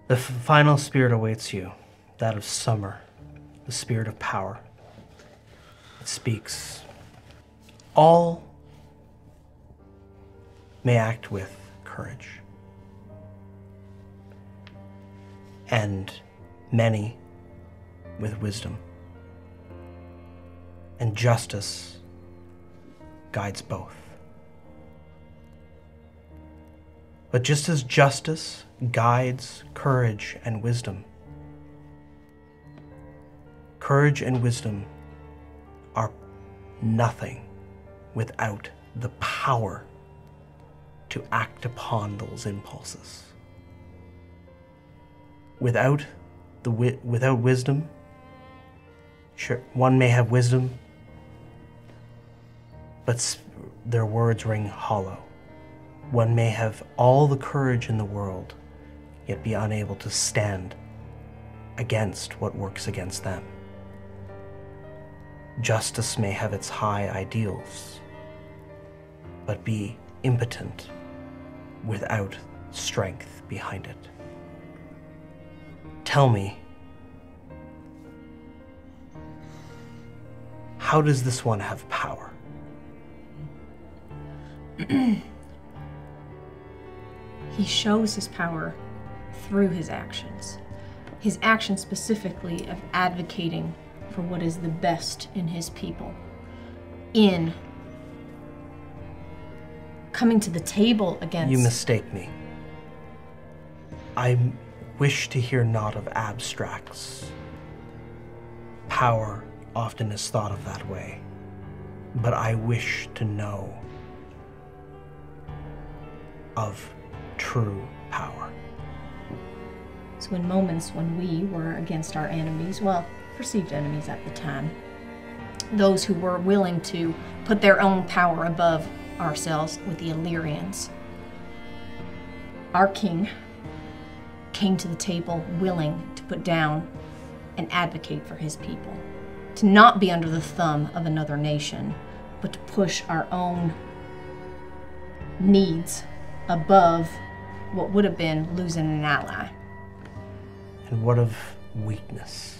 The final spirit awaits you, that of summer, the spirit of power. It speaks. All may act with courage, and many with wisdom, and justice guides both. But just as justice guides courage and wisdom, courage and wisdom are nothing without the power to act upon those impulses. Without wisdom, sure, one may have wisdom, but their words ring hollow. One may have all the courage in the world, yet be unable to stand against what works against them. Justice may have its high ideals, but be impotent without strength behind it. Tell me, how does this one have power? He shows his power through his actions. His actions specifically of advocating for what is the best in his people. In coming to the table against... You mistake me. I wish to hear not of abstracts. Power often is thought of that way, but I wish to know of true power. So in moments when we were against our enemies, well, perceived enemies at the time, those who were willing to put their own power above ourselves with the Illyrians, our king came to the table willing to put down and advocate for his people, to not be under the thumb of another nation, but to push our own needs above what would have been losing an ally. And what of weakness?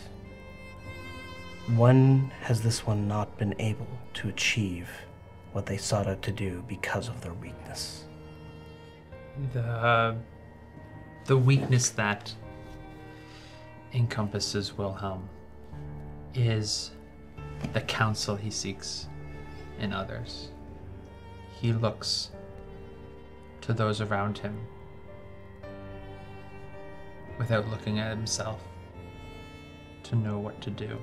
When has this one not been able to achieve what they sought out to do because of their weakness? The weakness that encompasses Wilhelm is the counsel he seeks in others. He looks to those around him without looking at himself to know what to do.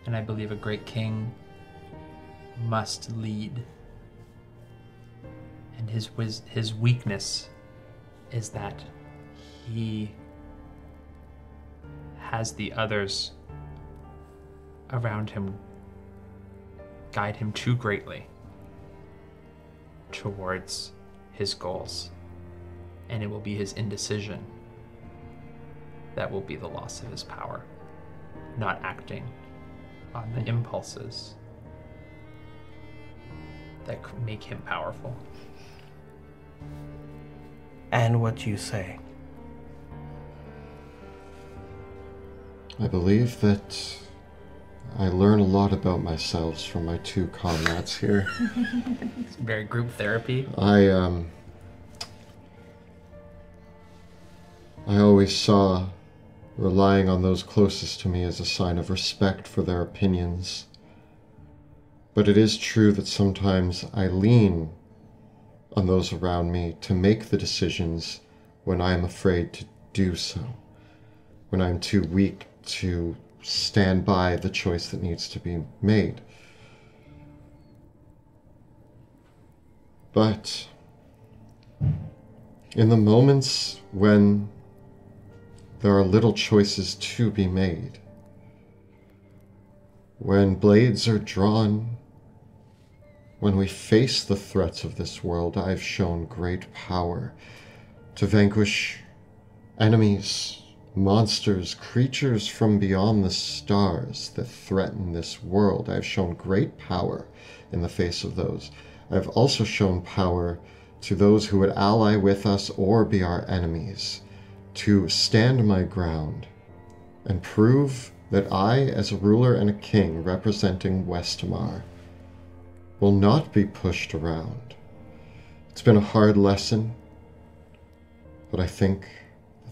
And I believe a great king must lead. And his weakness is that he has the others around him guide him too greatly towards his goals. And it will be his indecision that will be the loss of his power, not acting on the impulses that could make him powerful. And what you say? I believe that I learn a lot about myself from my two comrades here. It's very group therapy. I always saw relying on those closest to me as a sign of respect for their opinions. But it is true that sometimes I lean on those around me to make the decisions when I am afraid to do so, when I'm too weak to stand by the choice that needs to be made. But in the moments when there are little choices to be made, when blades are drawn, when we face the threats of this world, I've shown great power to vanquish enemies, monsters, creatures from beyond the stars that threaten this world. I've shown great power in the face of those. I've also shown power to those who would ally with us or be our enemies, to stand my ground and prove that I, as a ruler and a king representing Westmar, will not be pushed around. It's been a hard lesson, but I think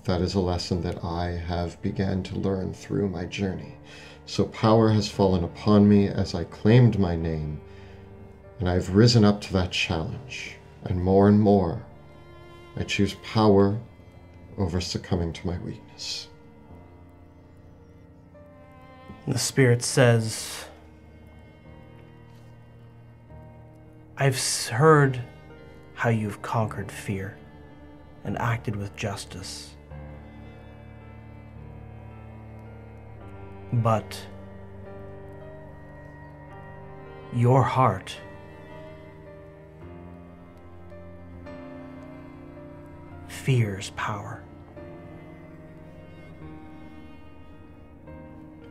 that is a lesson that I have began to learn through my journey. So power has fallen upon me as I claimed my name, and I've risen up to that challenge. And more, I choose power over succumbing to my weakness. The Spirit says, I've heard how you've conquered fear and acted with justice. But your heart fears power.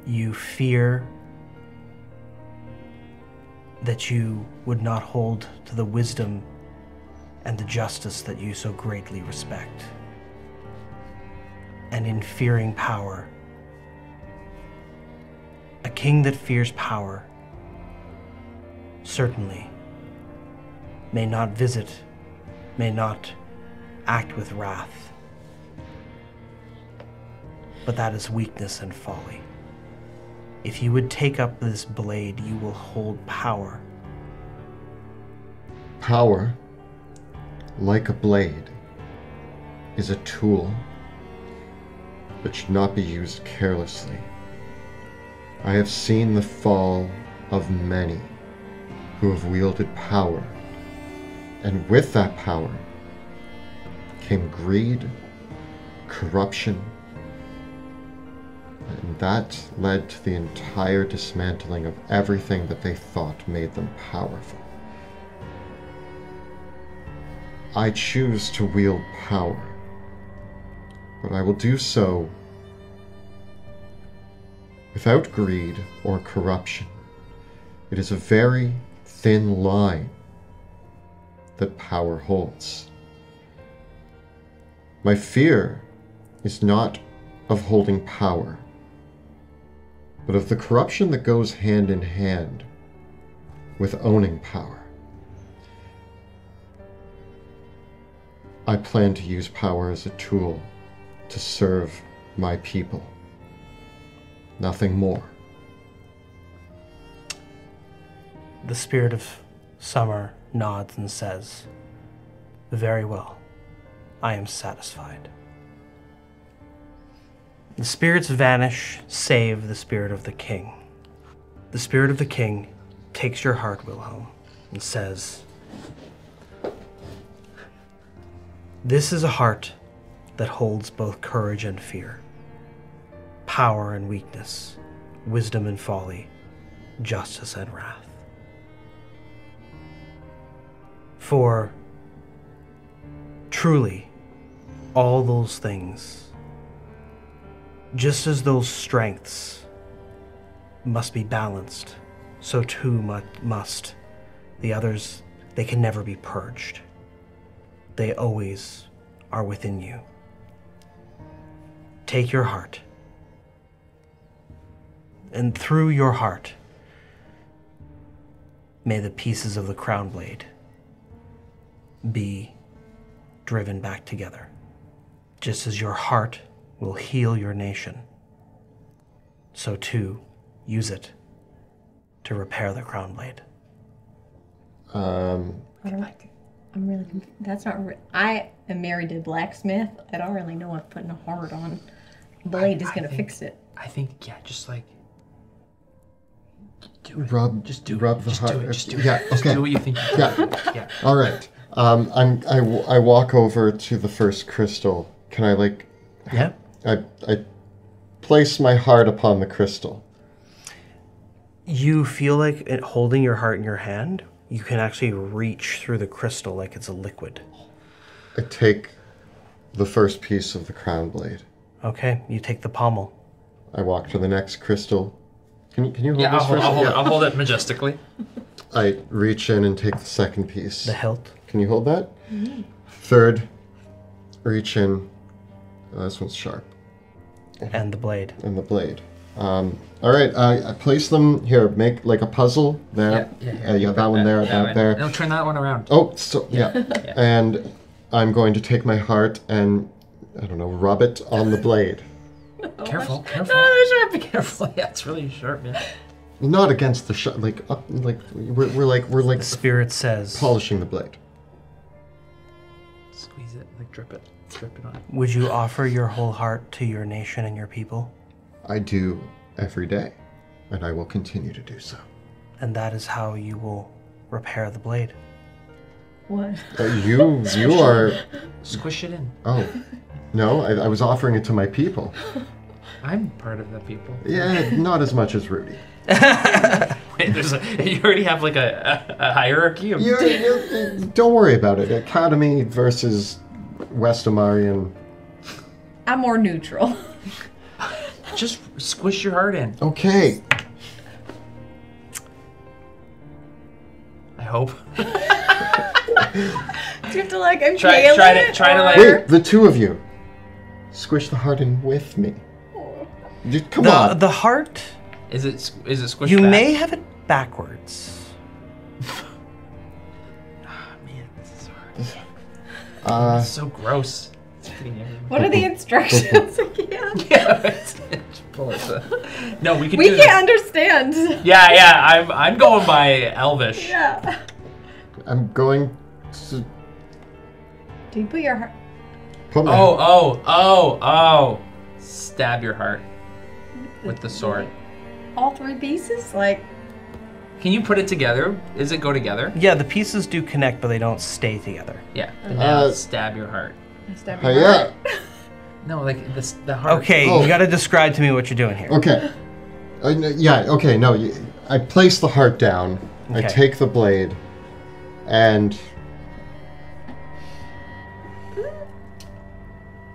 You fear that you would not hold to the wisdom and the justice that you so greatly respect. And in fearing power, a king that fears power certainly may not visit, may not act with wrath, but that is weakness and folly. If you would take up this blade, you will hold power. Power, like a blade, is a tool that should not be used carelessly. I have seen the fall of many who have wielded power, and with that power came greed, corruption, and that led to the entire dismantling of everything that they thought made them powerful. I choose to wield power, but I will do so without greed or corruption. It is a very thin line that power holds. My fear is not of holding power, but of the corruption that goes hand in hand with owning power. I plan to use power as a tool to serve my people. Nothing more. The spirit of summer nods and says, "Very well. I am satisfied." The spirits vanish, save the spirit of the king. The spirit of the king takes your heart, Wilhelm, and says, "This is a heart that holds both courage and fear, power and weakness, wisdom and folly, justice and wrath. For truly, all those things, just as those strengths must be balanced, so too must the others. They can never be purged. They always are within you. Take your heart, and through your heart, may the pieces of the crown blade be driven back together. Just as your heart will heal your nation, so too use it to repair the crown blade." I'm really confused. That's not. I am married to a blacksmith. I don't really know if putting a heart on a blade is going to fix it. I think, yeah, just like do it. Rub the Just heart. do it. Just do it. Yeah, Just okay. do what you think. Yeah. All right. I walk over to the first crystal. Can I Yeah. I place my heart upon the crystal. You feel like holding your heart in your hand, you can actually reach through the crystal like it's a liquid. I take the first piece of the crown blade. Okay, you take the pommel. I walk to the next crystal. Can you hold Yeah, this first? I'll hold it majestically. I reach in and take the second piece. The hilt. Can you hold that? Mm-hmm. Third, reach in. Oh, this one's sharp. And the blade. And the blade. All right, I place them here. Make like a puzzle there. Yeah, that one there, that there. No, turn that one around. Oh, so yeah. And I'm going to take my heart and I don't know, rub it on the blade. Careful. No, be careful. Yeah, it's really sharp, man. Not against the shot. Like up. Like we're like The spirit says, polishing the blade. Squeeze it, like drip it on. "Would you offer your whole heart to your nation and your people?" I do every day, and I will continue to do so. And that is how you will repair the blade. What? You are. Squish it in. Oh, no! I was offering it to my people. I'm part of the people. Yeah, not as much as Rudy. Wait, you already have like a hierarchy of... You don't worry about it. Academy versus West Amarian. I'm more neutral. Just squish your heart in. Okay. I hope. Do you have to like impale Try it? to like. Wait, the two of you. Squish the heart in with me. Come on. The heart, Is it squished you back? may have it backwards. Man, this is hard. It's so gross. It's pretty angry. What are the instructions again? No, we can We do can't this. understand. Yeah, I'm going by Elvish. Yeah. I'm going to Do you put your heart? put my... Oh. Stab your heart with the sword. All three pieces? Like, Can you put it together? Does it go together? Yeah, the pieces do connect, but they don't stay together. Yeah. And now stab your heart. stab your Hiya. heart. No, like the heart. Okay, Oh. you gotta describe to me what you're doing here. Okay. Okay, no. I place the heart down. I Okay. take the blade. And...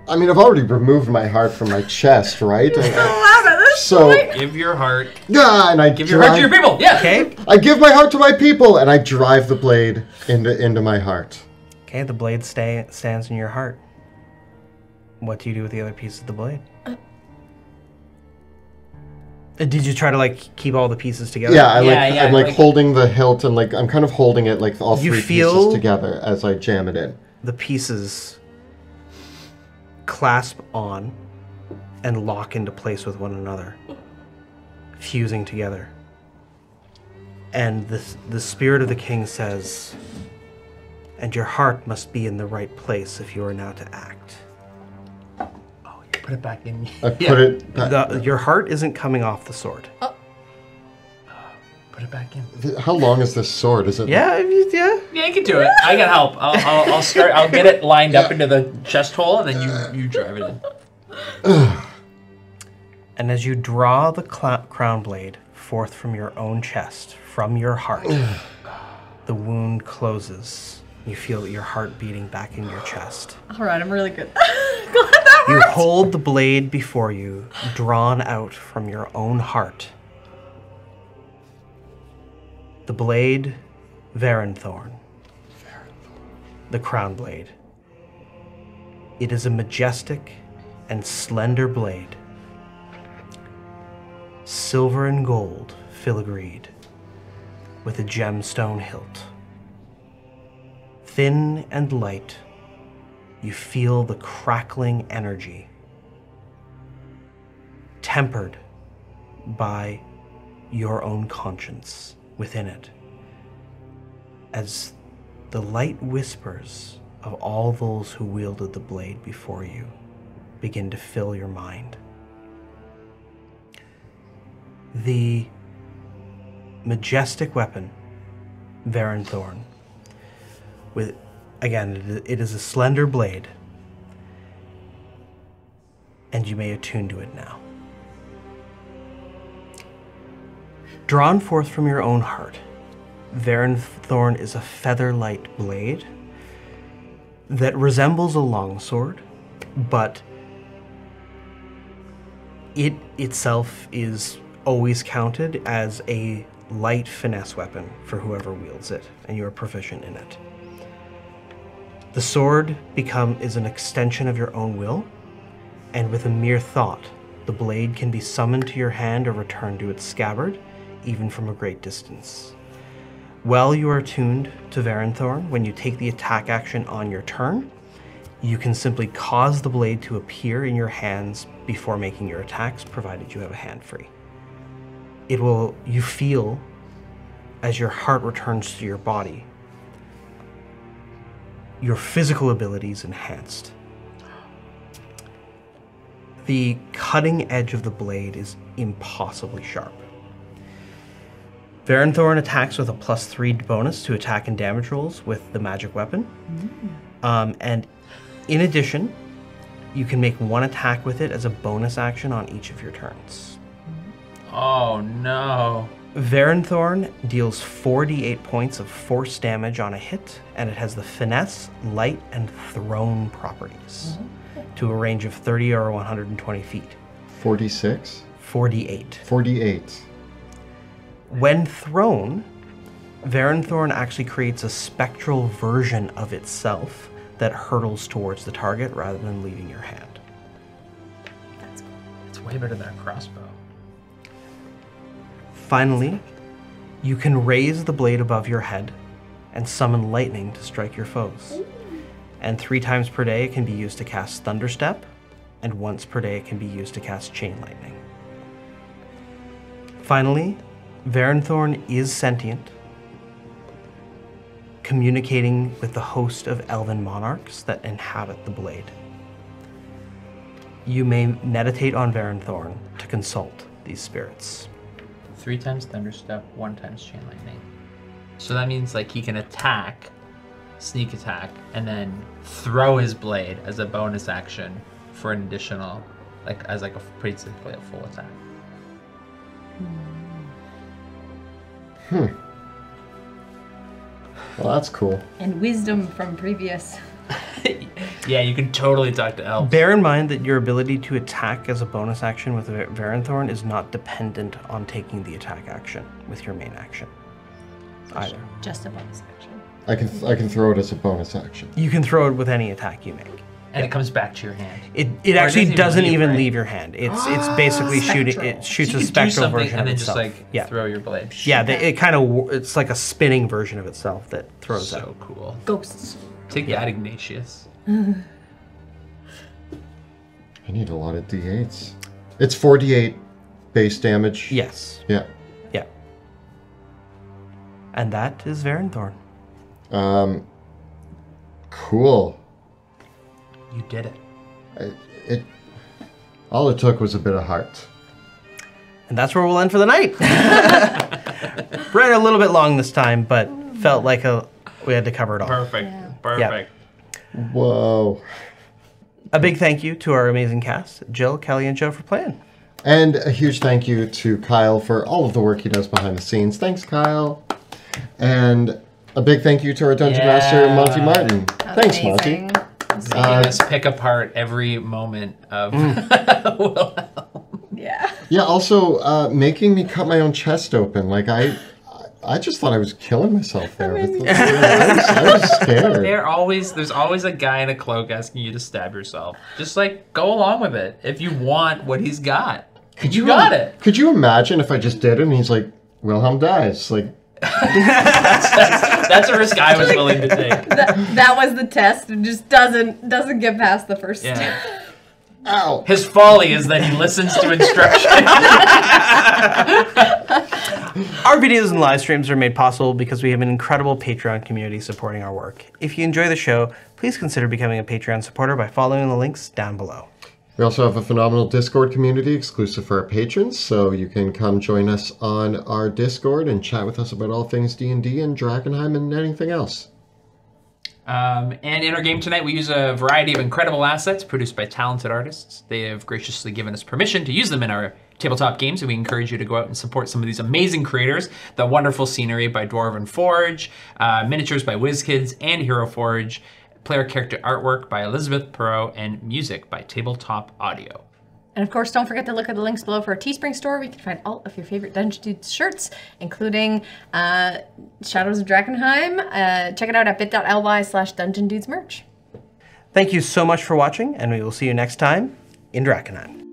I mean, I've already removed my heart from my chest, right? So... Give your heart. Yeah, and I Give your heart to your people. Yeah. Okay? I give my heart to my people, and I drive the blade into my heart. Okay, the blade stands in your heart. What do you do with the other piece of the blade? Did you try to like keep all the pieces together? Yeah, I'm like- holding the hilt, and like I'm kind of holding it like all You three feel- pieces together as I jam it in. The pieces clasp on and lock into place with one another, fusing together. And the spirit of the king says, "And your heart must be in the right place if you are now to act." Oh, you put it back in. I put it back. Your heart isn't coming off the sword. Put it back in. How long is this sword? Is it? Yeah, yeah. Yeah, you can do it. I can help. I'll start. I'll get it lined up into the chest hole, and then you drive it in. And as you draw the crown blade forth from your own chest, from your heart, the wound closes. You feel your heart beating back in your chest. All right, I'm really good. Glad that You worked. hold the blade before you, drawn out from your own heart. The blade, Varenthorn. The crown blade. It is a majestic and slender blade. Silver and gold filigreed, with a gemstone hilt. Thin and light, you feel the crackling energy, tempered by your own conscience within it, as the light whispers of all those who wielded the blade before you begin to fill your mind. The majestic weapon, Varenthorn, with, again, it is a slender blade, and you may attune to it now. Drawn forth from your own heart, Varenthorn is a feather-light blade that resembles a longsword, but it itself is always counted as a light finesse weapon for whoever wields it, and you are proficient in it. The sword is an extension of your own will, and with a mere thought, the blade can be summoned to your hand or returned to its scabbard, even from a great distance. While you are attuned to Varenthorn, when you take the attack action on your turn, you can simply cause the blade to appear in your hands before making your attacks, provided you have a hand free. You feel, as your heart returns to your body, your physical abilities enhanced. The cutting edge of the blade is impossibly sharp. Varenthorn attacks with a +3 bonus to attack and damage rolls with the magic weapon. And in addition, you can make one attack with it as a bonus action on each of your turns. Oh no. Varenthorn deals 4d8 points of force damage on a hit, and it has the finesse, light, and thrown properties to a range of 30 or 120 feet. 46? 4d8. 48. When thrown, Varenthorn actually creates a spectral version of itself that hurtles towards the target rather than leaving your hand. It's way better than a crossbow. Finally, you can raise the blade above your head and summon lightning to strike your foes. And 3 times per day it can be used to cast Thunderstep, and once per day it can be used to cast Chain Lightning. Finally, Varenthorn is sentient, communicating with the host of elven monarchs that inhabit the blade. You may meditate on Varenthorn to consult these spirits. 3 times Thunderstep, 1 times Chain Lightning. So that means like he can attack, sneak attack, and then throw his blade as a bonus action for an additional, like as like a basically a full attack. Well, that's cool. And wisdom from previous. Yeah, you can totally talk to elves. Bear in mind that your ability to attack as a bonus action with Varenthorn is not dependent on taking the attack action with your main action either. Just a bonus action. I can throw it as a bonus action. You can throw it with any attack you make. And it comes back to your hand. It actually doesn't even right? leave your hand. It's basically shooting. It shoots So a you can do spectral something version and of then itself. just like throw your blade. Yeah, it's like a spinning version of itself that throws out. So cool. Ghosts. Take that, Ignatius. I need a lot of d8s. It's 48 base damage. Yes. Yeah. Yeah. And that is Varenthorn. Cool. You did it. All it took was a bit of heart. And that's where we'll end for the night. Ran a little bit long this time, but felt like we had to cover it all. Perfect. Yeah. Perfect. Whoa. A big thank you to our amazing cast, Jill, Kelly, and Joe for playing. And a huge thank you to Kyle for all of the work he does behind the scenes. Thanks, Kyle. And a big thank you to our Dungeon Master, Monty Martin. Thanks, Monty. Making us pick apart every moment of Wilhelm. Yeah. Yeah, also making me cut my own chest open. Like, I just thought I was killing myself there. I was scared. There's always a guy in a cloak asking you to stab yourself. Just like go along with it if you want what he's got. You got it. Could you imagine if I just did it and he's like, Wilhelm dies? Like, that's a risk I was willing to take. That was the test. It just doesn't get past the first step. Yeah. ow. His folly is that he listens to instruction. Our videos and live streams are made possible because we have an incredible Patreon community supporting our work. If you enjoy the show, please consider becoming a Patreon supporter by following the links down below. We also have a phenomenal Discord community exclusive for our patrons, so you can come join us on our Discord and chat with us about all things D&D and Drakkenheim and anything else. And in our game tonight, we use a variety of incredible assets produced by talented artists. They have graciously given us permission to use them in our tabletop games, and we encourage you to go out and support some of these amazing creators. The wonderful scenery by Dwarven Forge, miniatures by WizKids and Hero Forge, player character artwork by Elizabeth Perot, and music by Tabletop Audio. And of course, don't forget to look at the links below for our Teespring store where you can find all of your favorite Dungeon Dudes shirts, including Shadows of Drakkenheim. Check it out at bit.ly/Dungeon Dudes merch. Thank you so much for watching, and we will see you next time in Drakkenheim.